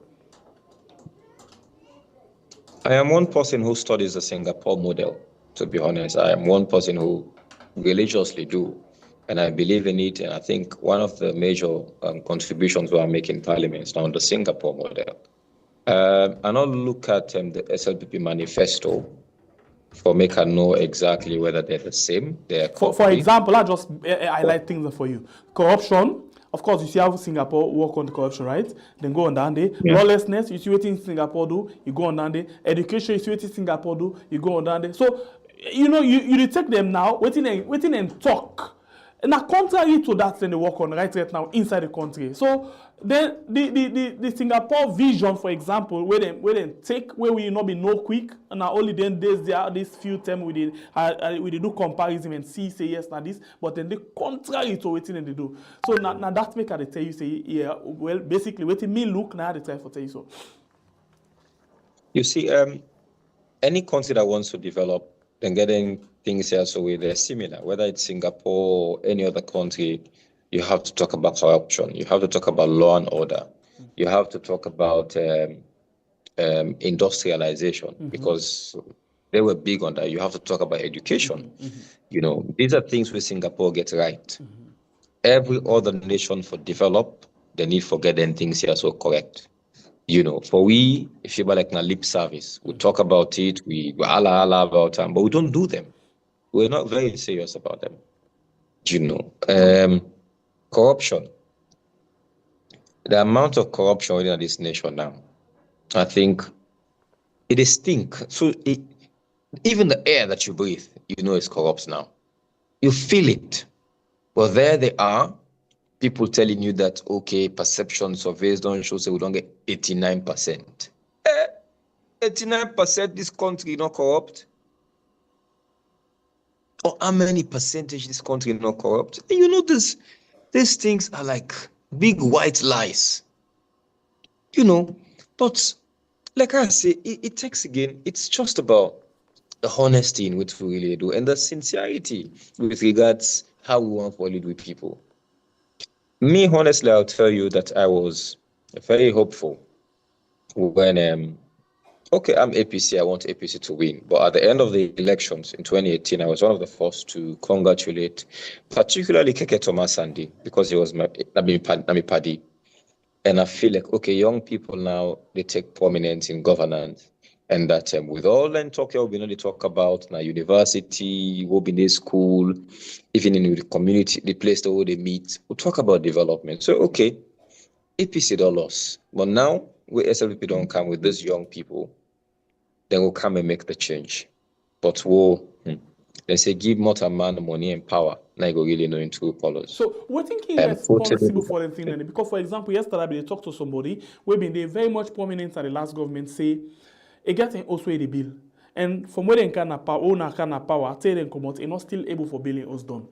[SPEAKER 4] I am one person who studies the Singapore model, to be honest. I am one person who religiously do. And I believe in it, and I think one of the major contributions we are making in Parliament is now the Singapore model. And I'll look at the SLPP manifesto for make I know exactly whether they're the same.
[SPEAKER 2] For example, I just highlight things for you. Corruption, of course, you see how Singapore work on the corruption, right? Then go on down there. Yeah. Lawlessness, you see what Singapore do, you go on down there. Education, you see what Singapore do, you go on down there. So, you take them now, waiting and talk. Now, contrary to that, then they work on right now inside the country. So then the Singapore vision, for example, where they take where we not be no quick, and now only then there's this few terms we did do comparison and see say yes now this, but then the contrary to what they do. So now that make they tell you say yeah, well basically what me look now they try to tell you so.
[SPEAKER 4] You see, any country that wants to develop, then getting things here so they're similar, whether it's Singapore or any other country, you have to talk about corruption, you have to talk about law and order, you have to talk about industrialization, because they were big on that. You have to talk about education. You know, these are things where Singapore gets right. Every other nation for develop, they need for getting things here so correct. You know, for we, if you like na lip service, we talk about it, we ala about them, but we don't do them. We're not very serious about them. You know, corruption. The amount of corruption within this nation now, I think it is stink. So even the air that you breathe, you know, is corrupt now. You feel it. But there they are. People telling you that, okay, perception surveys don't show, so we don't get 89%. 89% this country not corrupt? Or how many percentage this country not corrupt? And you know, these things are like big white lies. You know, but like I say, it takes again, it's just about the honesty in which we really do and the sincerity with regards how we want to lead with people. Me, honestly, I'll tell you that I was very hopeful when, okay, I'm APC, I want APC to win. But at the end of the elections in 2018, I was one of the first to congratulate, particularly Keke Thomas Sandy, because he was my paddy. And I feel like, okay, young people now, they take prominence in governance. And that with all the talk here, we know they talk about now university, will be in school, even in the community, the place where they meet, we'll talk about development. So, okay, APC don't lose. But now, where SLP don't come with these young people, then we'll come and make the change. But they say give more man money and power. Now you go really know in true colors.
[SPEAKER 2] So we're thinking responsible for the thing. Because, for example, yesterday they talked to somebody, we've been they very much prominent at the last government, say, it gets also the bill. And from where they can power, tell them come out, they're not still able for billing us done.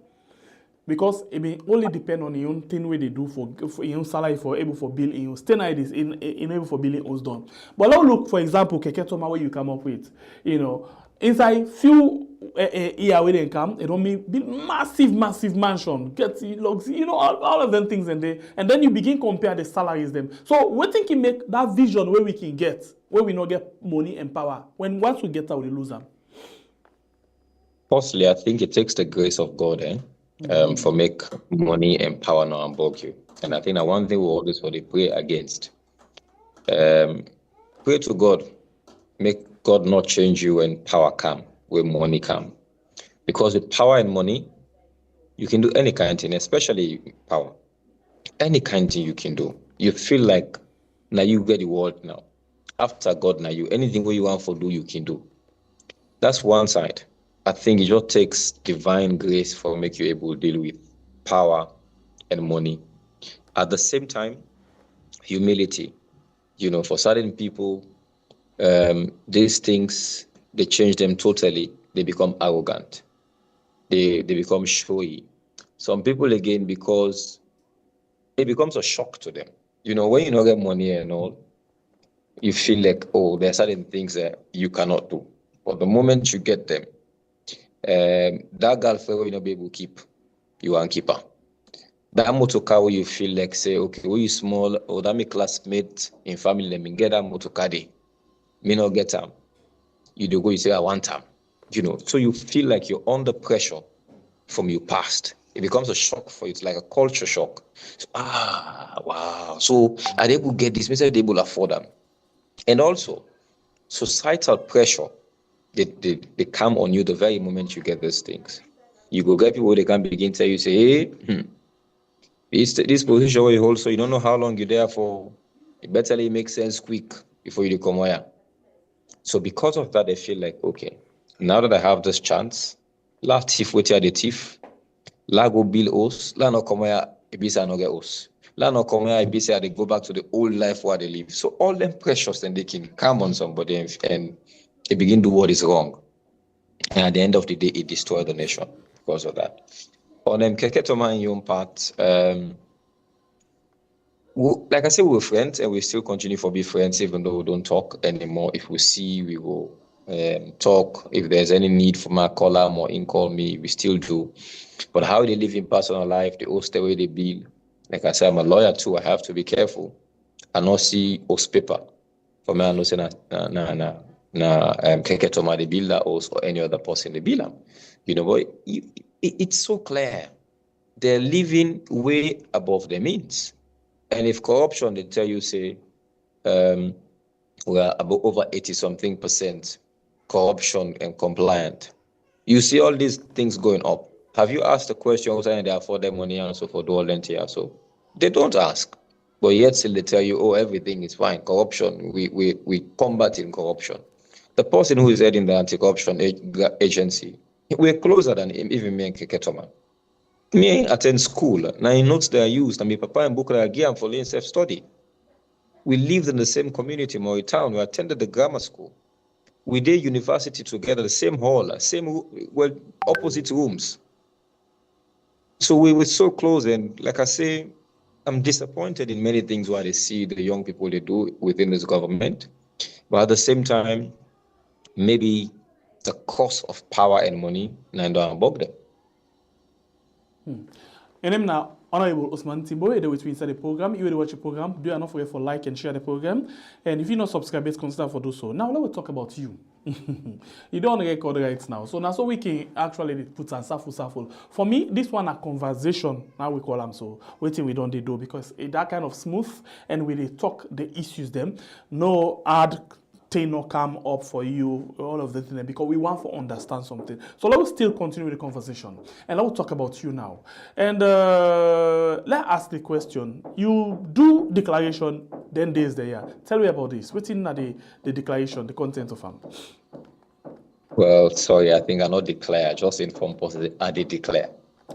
[SPEAKER 2] Because it may only depend on your own thing where they do for your own salary for able for bill in stay this in able for billing us done. But now look, for example, Keketoma where you come up with, you know, inside few year where they come, it don't mean build massive mansion, get you know, all of them things and then you begin compare the salaries them. So we think it make that vision where we can get, where we not get money and power. When once we get out, we lose them.
[SPEAKER 4] Firstly, I think it takes the grace of God, for make money and power now unbog you. And I think that one thing we always pray against. Pray to God, make God not change you when power come, when money come. Because with power and money, you can do any kind of thing, especially power. Any kind of thing you can do. You feel like now you get the world now. After God, now you anything where you want to do, you can do. That's one side. I think it just takes divine grace for make you able to deal with power and money. At the same time, humility. You know, for certain people, these things, they change them totally. They become arrogant. They become showy. Some people, again, because it becomes a shock to them. You know, when you don't get money and all, you feel like, oh, there are certain things that you cannot do. But the moment you get them, that girlfriend will not be able to keep, you won't keep her. That motor car where you feel like, say, okay, when you small, or that my classmate in family, let me get that motor car day. Me not get them. You do go, you say, I want them. You know, so you feel like you're under pressure from your past. It becomes a shock for you. It's like a culture shock. So, wow. So are they able to get this? Maybe they able to afford them. And also, societal pressure, they come on you the very moment you get these things. You go get people, they can begin to tell you, say, hey, this position where you hold, so you don't know how long you're there for. It better make sense quick before you come here. So because of that, they feel like, okay, now that I have this chance, last thief, wait here the thief. La go bill us, la no come here, ibisa no get us. La no come here, ibisa they go back to the old life where they live. So all them pressures, then they can come on somebody and they begin to do what is wrong. And at the end of the day, it destroyed the nation because of that. On Keketoma and Young part, like I said, we're friends and we still continue to be friends, even though we don't talk anymore. If we see, we will talk. If there's any need for my call them or in-call me, we still do. But how they live in personal life, the host the way they bill. Like I said, I'm a lawyer too. I have to be careful. I not see host paper. For me, I not say Keketoma the bill that host or any other person the bill. You know, but it's so clear. They're living way above their means. And if corruption, they tell you, say, we are about over 80-something% corruption and compliant. You see all these things going up. Have you asked the question, what's they afford their money and so for the volunteer? So they don't ask. But yet still they tell you, oh, everything is fine. Corruption, we combating corruption. The person who is heading the anti-corruption agency, we're closer than him, even me and Keketoma. Me attend school. Now in notes they are used, and my papa and book are gear for self-study. We lived in the same community, my town. We attended the grammar school. We did university together, the same hall, opposite rooms. So we were so close, and like I say, I'm disappointed in many things what I see the young people they do within this government. But at the same time, maybe the cost of power and money, and don't bug them.
[SPEAKER 2] And I'm now Honorable Usman Timbo, you're with me inside the program. You will watch the program. Do not forget to like and share the program. And if you're not subscribed, consider for do so. Now let's talk about you. You don't want to get called right now. So now so we can actually put an safful. For me, this one a conversation. Now we call them so. Waiting we don't do because it that kind of smooth and we they talk the issues them. No add thing not come up for you, all of the things, because we want to understand something. So let's still continue the conversation. And let's talk about you now. And let's ask the question. You do declaration, then days the year. Tell me about this. What's in the declaration, the content of them?
[SPEAKER 3] Well, sorry, I think I not declare. Just inform person I did declare.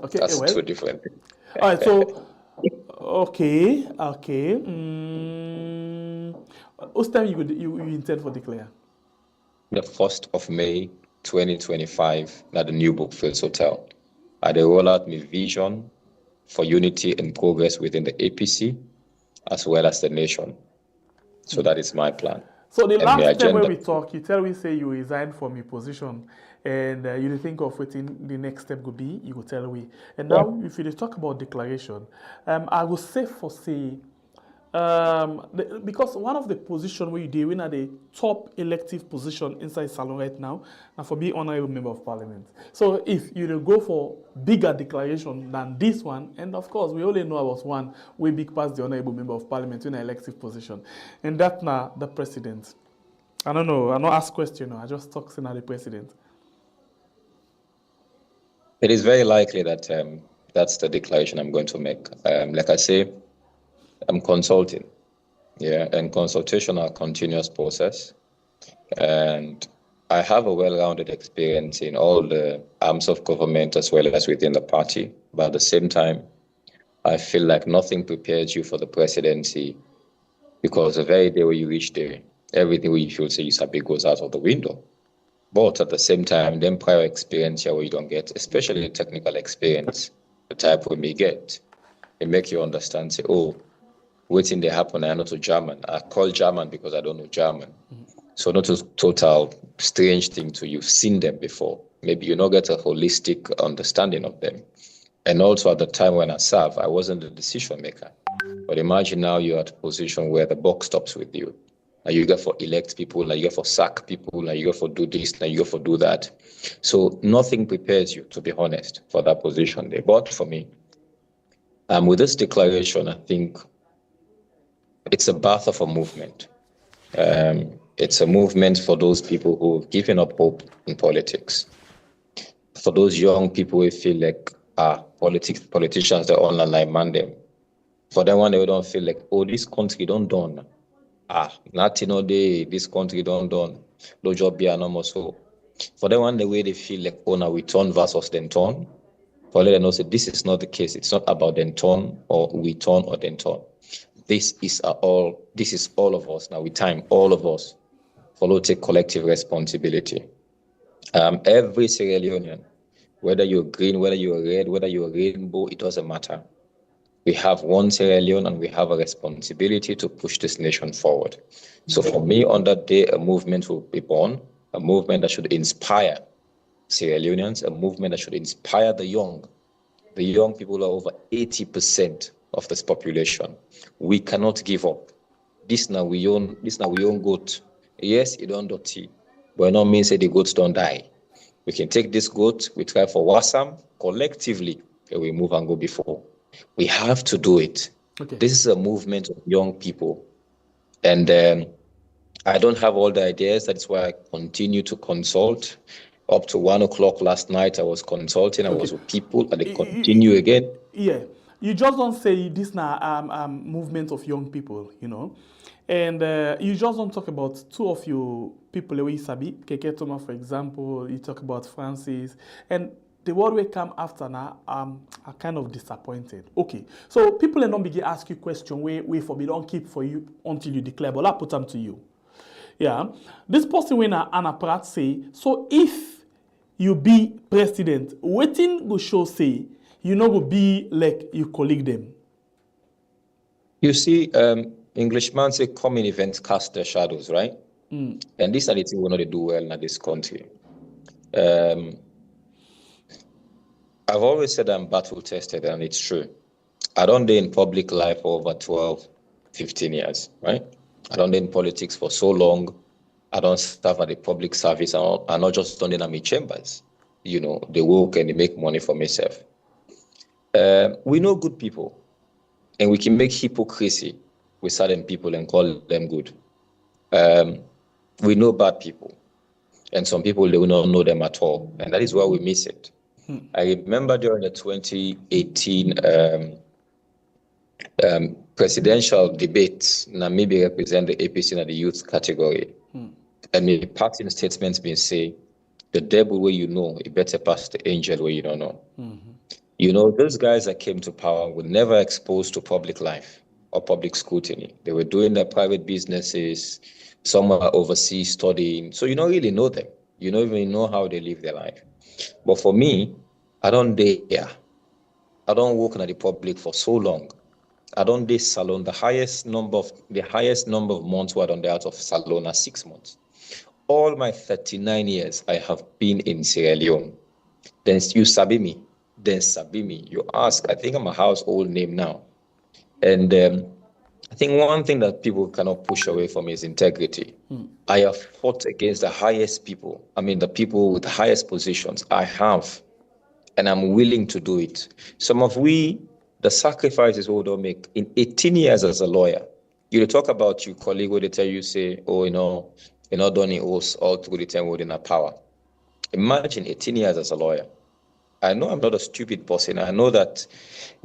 [SPEAKER 2] Okay,
[SPEAKER 3] That's
[SPEAKER 2] well.
[SPEAKER 3] two different things.
[SPEAKER 2] All right, so, okay. What's time you intend for declare?
[SPEAKER 3] The 1st of May, 2025, at the New Brookfields Hotel. I will roll out my vision for unity and progress within the APC, as well as the nation. So that is my plan.
[SPEAKER 2] So the
[SPEAKER 3] and
[SPEAKER 2] last time when we talk, you tell me say you resigned from your position, and you think of what the next step could be. You will tell me. And now, if you talk about declaration, I will say for say. Because one of the positions where you do, we are the top elective position inside Salon right now, and for being honorable member of parliament. So if you go for bigger declaration than this one, and of course we only know about one way big past the honorable member of parliament in an elective position, and that's now the president. I don't know. I don't ask question. I just talk to the president.
[SPEAKER 3] It is very likely that that's the declaration I'm going to make. Like I say, I'm consulting, and consultation are a continuous process. And I have a well-rounded experience in all the arms of government as well as within the party. But at the same time, I feel like nothing prepares you for the presidency because the very day when you reach there, everything we feel say you sabi goes out of the window. But at the same time, then prior experience here where you don't get, especially the technical experience, the type we may get, it make you understand, say, oh, waiting they happen, I know to German. I call German because I don't know German. So not a total strange thing to you've seen them before. Maybe you not get a holistic understanding of them. And also at the time when I served, I wasn't the decision maker. But imagine now you're at a position where the buck stops with you. Now you get for elect people, now you get for sack people, now you get for do this, now you get for do that. So nothing prepares you, to be honest, for that position there. But for me, with this declaration, I think it's a birth of a movement. It's a movement for those people who've given up hope in politics. For those young people who feel like politicians, they're online man them. For them, one they don't feel like, oh, this country don't done. Nothing all day, this country don't done. No job be no more so. For them, one the way they feel like, oh, now we turn versus then turn. for let them know say this is not the case. It's not about them turn or we turn or them turn. This is all of us now. With time, all of us follow take collective responsibility. Every Sierra Leonean, whether you're green, whether you're red, whether you're rainbow, it doesn't matter. We have one Sierra Leone and we have a responsibility to push this nation forward. So for me, on that day, a movement will be born, a movement that should inspire Sierra Leoneans, a movement that should inspire the young. The young people are over 80% of this population. We cannot give up. This now we own goat. Yes, it don't dirty, but it don't mean say the goats don't die. We can take this goat, we try for Wasam, collectively, and we move and go before. We have to do it.
[SPEAKER 2] Okay.
[SPEAKER 3] This is a movement of young people. And I don't have all the ideas. That's why I continue to consult. Up to 1 o'clock last night, I was consulting. I was with people, and I continue again.
[SPEAKER 2] Yeah. You just don't say this now movement of young people, you know. And you just don't talk about two of your people, Lewi Sabi, Keke Toma, for example. You talk about Francis. And the word will come after now are kind of disappointed. Okay, so people don't begin ask you question we forbid don't keep for you until you declare, but I put them to you. Yeah, this person when Anna Pratt say, so if you be president, waiting go show say you know go be like you colleague them.
[SPEAKER 3] You see, Englishman say common events cast their shadows, right? And this are the things we know they do well in this country. I've always said I'm battle tested, and it's true. I don't do in public life for over 12, 15 years, right? I don't do in politics for so long. I don't serve at the public service. I'm not just done in my chambers. You know, they work and they make money for myself. We know good people, and we can make hypocrisy with certain people and call them good. We know bad people, and some people, they will not know them at all, and that is why we miss it. I remember during the 2018 presidential debates, Namibia represent the APC in the youth category. And the party statements been say, the devil where you know, it better pass the angel where you don't know. You know, those guys that came to power were never exposed to public life or public scrutiny. They were doing their private businesses, some were overseas studying. So you don't really know them. You don't even know how they live their life. But for me, I don't dare. I don't work in the public for so long. I don't do salon. The highest number of months where I don't do out of salon are 6 months. All my 39 years, I have been in Sierra Leone. Then you sabi me. You ask. I think I'm a household name now. And I think one thing that people cannot push away from is integrity. I have fought against the highest people. I mean, the people with the highest positions. I have, and I'm willing to do it. Some of the sacrifices we don't make. In 18 years as a lawyer, you talk about your colleague where they tell you, say, oh, you're not done it all through the time within a power. Imagine 18 years as a lawyer. I know I'm not a stupid person. I know that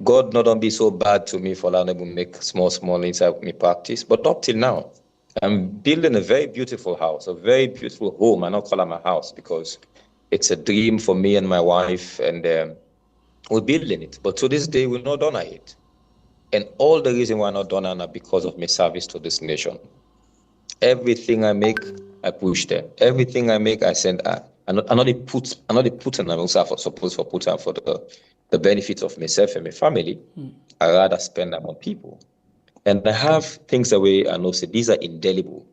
[SPEAKER 3] God not only be so bad to me for allowing me to make small inside my practice, but up till now, I'm building a very beautiful house, a very beautiful home. I don't call it my house because it's a dream for me and my wife, and we're building it. But to this day, we're not done at it. And all the reason why I'm not done are because of my service to this nation. Everything I make, I push them. Everything I make, I send out. I'm not put and I'm also supposed to put on for the benefits of myself and my family. I rather spend them on people. And I have things away and also these are indelible.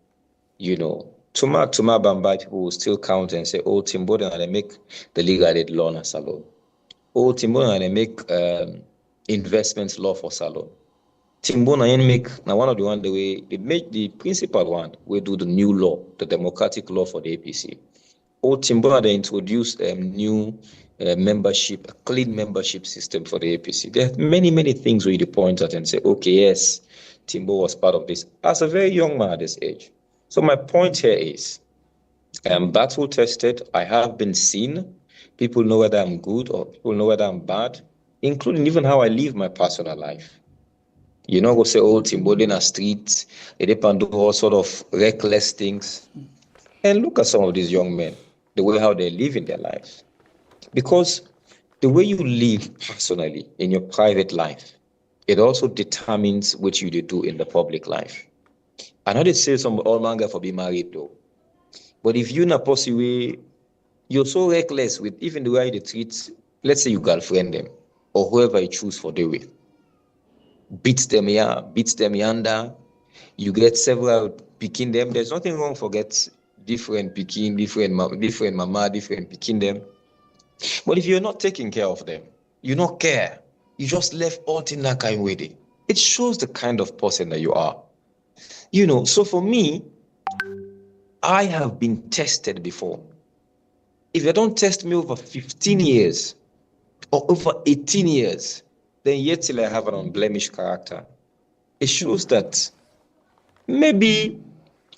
[SPEAKER 3] You know, Tuma Bamba, people will still count and say, oh, Timbo, and they make the legal aid law and salon. Oh, Timbo, and they make investments law for salon. Timbo and make now one of the one the way they make the principal one, we do the new law, the democratic law for the APC. Oh, Timbo, they introduced a new membership, a clean membership system for the APC. There are many things where you point at and say, okay, yes, Timbo was part of this as a very young man at this age. So my point here is, I am battle tested. I have been seen. People know whether I'm good or people know whether I'm bad, including even how I live my personal life. You know, go say, oh, Timbo in a street, they depend on do all sort of reckless things. And look at some of these young men, the way how they live in their lives. Because the way you live personally in your private life, it also determines what you do in the public life. I know they say some old man for being married though, but if you're not possible, you're so reckless with even the way they treat, let's say you girlfriend them or whoever you choose for the with, beats them here, beats them yonder. You get several picking them. There's nothing wrong for get different picking, different mama, different picking them. But if you're not taking care of them, you don't care. You just left all in that kind of way. It shows the kind of person that you are. So for me, I have been tested before. If they don't test me over 15 years or over 18 years, then yet till I have an unblemished character. It shows that maybe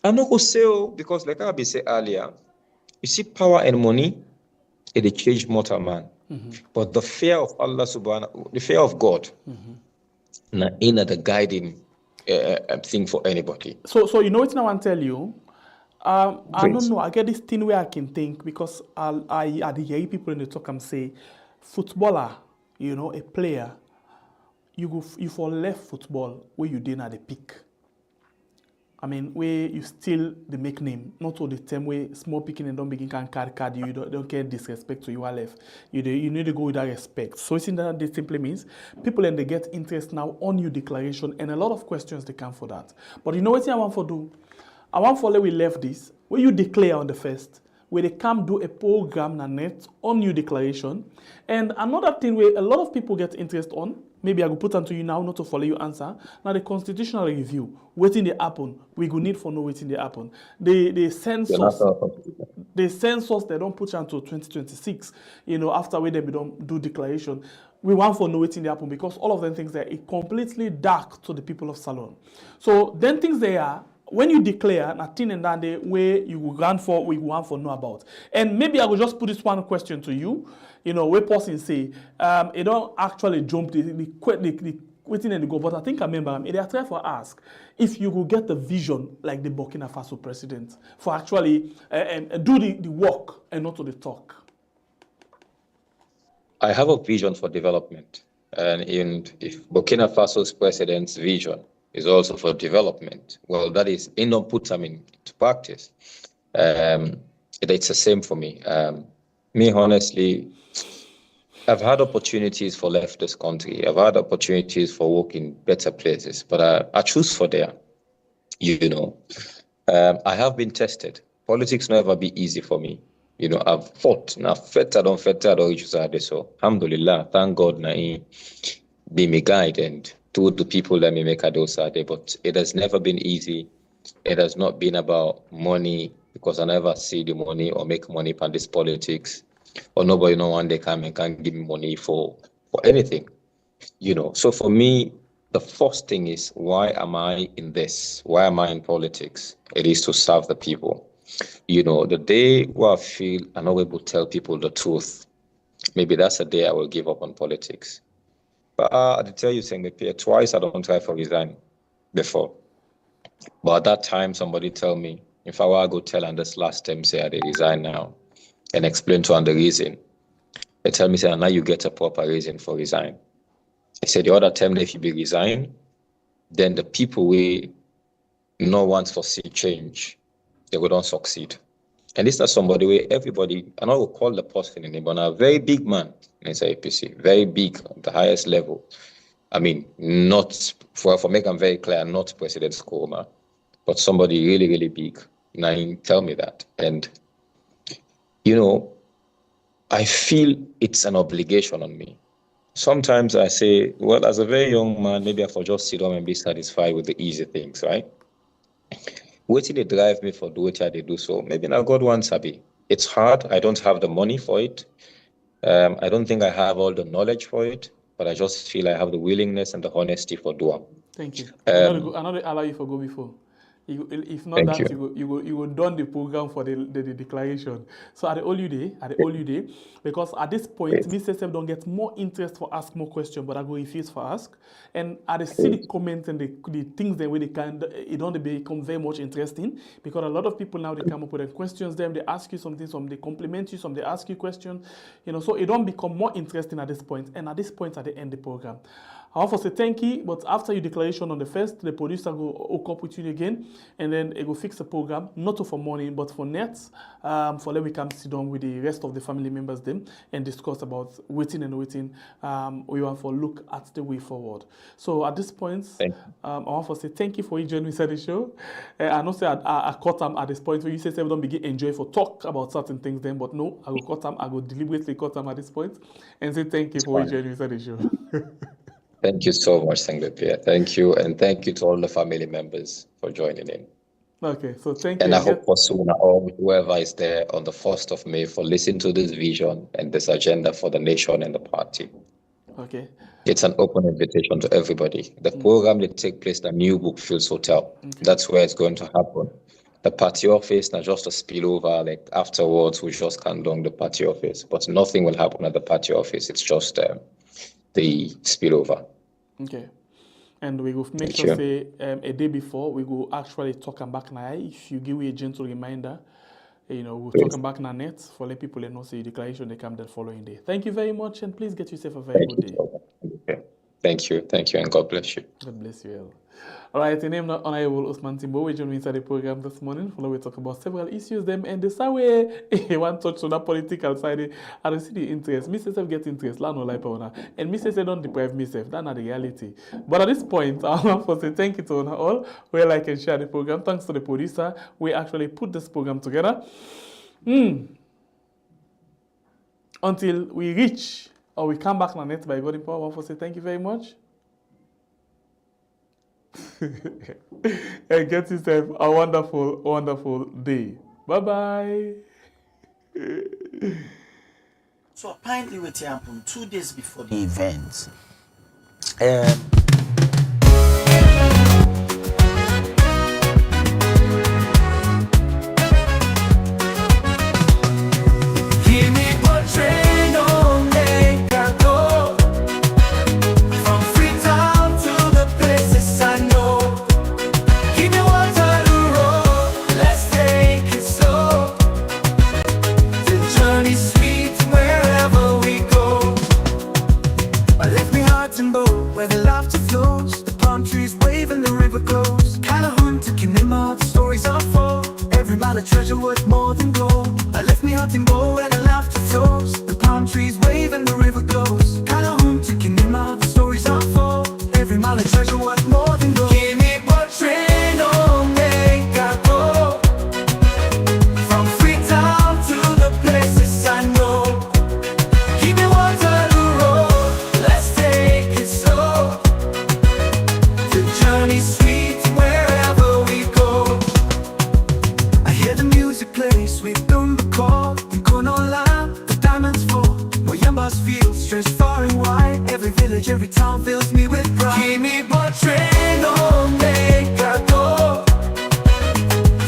[SPEAKER 3] I'm not going to say, because like I said earlier, you see power and money, it change mortal man. But the fear of Allah subhanahu, the fear of God, in the guiding thing for anybody.
[SPEAKER 2] So what I want to tell you? I don't know. I get this thing where I can think because I hear people in the talk and say, footballer, a player, you for left football where you didn't at the peak. I mean, where you still the make name, not all the time where small picking and don't begin can card you don't get disrespect to you are left. You need to go with that respect. So it's in that this simply means people and they get interest now on your declaration and a lot of questions they come for that. But you know what I want for do? I want for let we left this where you declare on the first, where they come do a program na net on your declaration. And another thing where a lot of people get interest on, maybe I will put onto you now, not to follow your answer. Now the constitutional review, waiting they happen, we go need for no waiting they happen. The census, they don't put until 2026, after we don't do declaration. We want for no waiting they happen because all of them things that it completely dark to the people of Salon. So then things they are, when you declare nothing and that day where you will run for, we want for know about. And maybe I will just put this one question to you. Where person say, it don't actually jump the waiting and the go, but I think I remember they are trying to ask if you will get the vision like the Burkina Faso president for actually do the work and not to the talk.
[SPEAKER 3] I have a vision for development, and if Burkina Faso's president's vision is also for development, well, that is put into practice. It's the same for me. Me, honestly, I've had opportunities for left this country. I've had opportunities for work in better places, but I choose for there. I have been tested. Politics never be easy for me. I've fought. Now, I don't reach so. Alhamdulillah, thank God, be my guide and to the people that may make a dose a day. But it has never been easy. It has not been about money because I never see the money or make money from this politics. Or nobody one day come and can give me money for anything, So for me, the first thing is, why am I in this? Why am I in politics? It is to serve the people. The day where I feel I'm not able to tell people the truth, maybe that's the day I will give up on politics. But I tell you, saying twice I don't try for resign before. But at that time, somebody tell me, if I were to go tell and this last time say I resign now, and explain to them the reason. They tell me, say, now you get a proper reason for resign. I said the other time that if you be resign, then the people we no want to see change, they will not succeed. And this is somebody where everybody, and I will call the person in but a very big man in APC, very big at the highest level. I mean, not for make them very clear, not President Skoma, but somebody really, really big. Now tell me that. And I feel it's an obligation on me. Sometimes I say, well, as a very young man, maybe I could just sit down and be satisfied with the easy things, right? Waiting they drive me for do what they do so. Maybe now God wants to be. It's hard. I don't have the money for it. I don't think I have all the knowledge for it, but I just feel I have the willingness and the honesty for doing.
[SPEAKER 2] Thank you. I know they allow you for go before. If not
[SPEAKER 3] Thank
[SPEAKER 2] that,
[SPEAKER 3] you.
[SPEAKER 2] you will done the program for the declaration. So at the holiday, because at this point,
[SPEAKER 3] Great.
[SPEAKER 2] Mr. Self don't get more interest for ask more questions, but I go refuse for ask. And at the
[SPEAKER 3] Great.
[SPEAKER 2] city comment and the things that way they can, it don't become very much interesting because a lot of people now they come up with their questions. Them they ask you something, some they compliment you, some they ask you questions. So it don't become more interesting at this point. And at this point, at the end of the program. I want to say thank you, but after your declaration on the first, the producer will hook up with you again, and then it will fix the program, not for morning, but for nets, for let we come sit down with the rest of the family members them and discuss about waiting. We want to look at the way forward. So at this point, I want to say thank you for you joining me at the show. I know say I cut them at this point where you say we don't begin enjoy for talk about certain things then, but no, I will cut them. I will deliberately cut them at this point and say thank you for you joining me at the show.
[SPEAKER 3] Thank you so much, Sanglepia. Thank you, and thank you to all the family members for joining in.
[SPEAKER 2] Okay, so thank you.
[SPEAKER 3] And I hope for soon, all whoever is there on the 1st of May for listening to this vision and this agenda for the nation and the party.
[SPEAKER 2] Okay.
[SPEAKER 3] It's an open invitation to everybody. The program will take place at New Brookfields Hotel. Okay. That's where it's going to happen. The party office, not just a spillover, like afterwards we just condone the party office, but nothing will happen at the party office. It's just the spillover.
[SPEAKER 2] Okay. And we will make sure say a day before we will actually talk back now. If you give me a gentle reminder, we'll talk back now net for let people know say declaration they come the following day. Thank you very much, and please get yourself a very good day.
[SPEAKER 3] Okay. Thank you, and God bless you.
[SPEAKER 2] God bless you all. All right, the name Honorable Osman Timbo, we join me inside the program this morning. Follow we talk about several issues them and the same way one touch on that political side. I don't see the interest. Mr. Self get interest, la no like owner. And Mr. Self don't deprive myself. That's not the reality. But at this point, I want to say thank you to all who like and share the program. Thanks to the producer. We actually put this program together. Until we reach or we come back on net by God in power, I want to say thank you very much. And get yourself a wonderful, wonderful day. Bye-bye.
[SPEAKER 5] So apparently what happened 2 days before the event,
[SPEAKER 1] where the laughter flows, the palm trees wave and the river glows. Calhoun to Kinema, the stories unfold. Every mile a treasure worth more than gold. I left me hunting bow where the laughter flows, the palm trees wave and the river glows. Calhoun to Kinema, the stories unfold. Every mile a treasure worth more than gold. Give me what train on make I go, from Freetown to the places I know. Give me Waterloo Road, let's take it slow. The journey's sweet wherever we go. I hear the music play, sweet the call. We go no line, the diamonds fall. Where Yambas feel stretched far and wide. Every village, every town fills me with pride. Give me what train on make I go,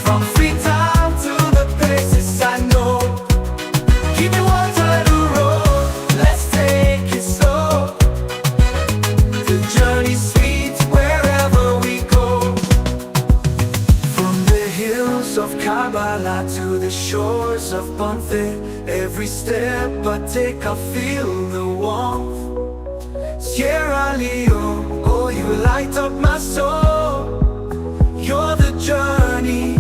[SPEAKER 1] from Freetown to the places I know. Give me Waterloo Road, let's take it slow. The journey's sweet wherever we go. From the hills of Karbala to the shores of Bonfire, every step I take I feel the warmth. Sierra Leone, oh you light up my soul. You're the journey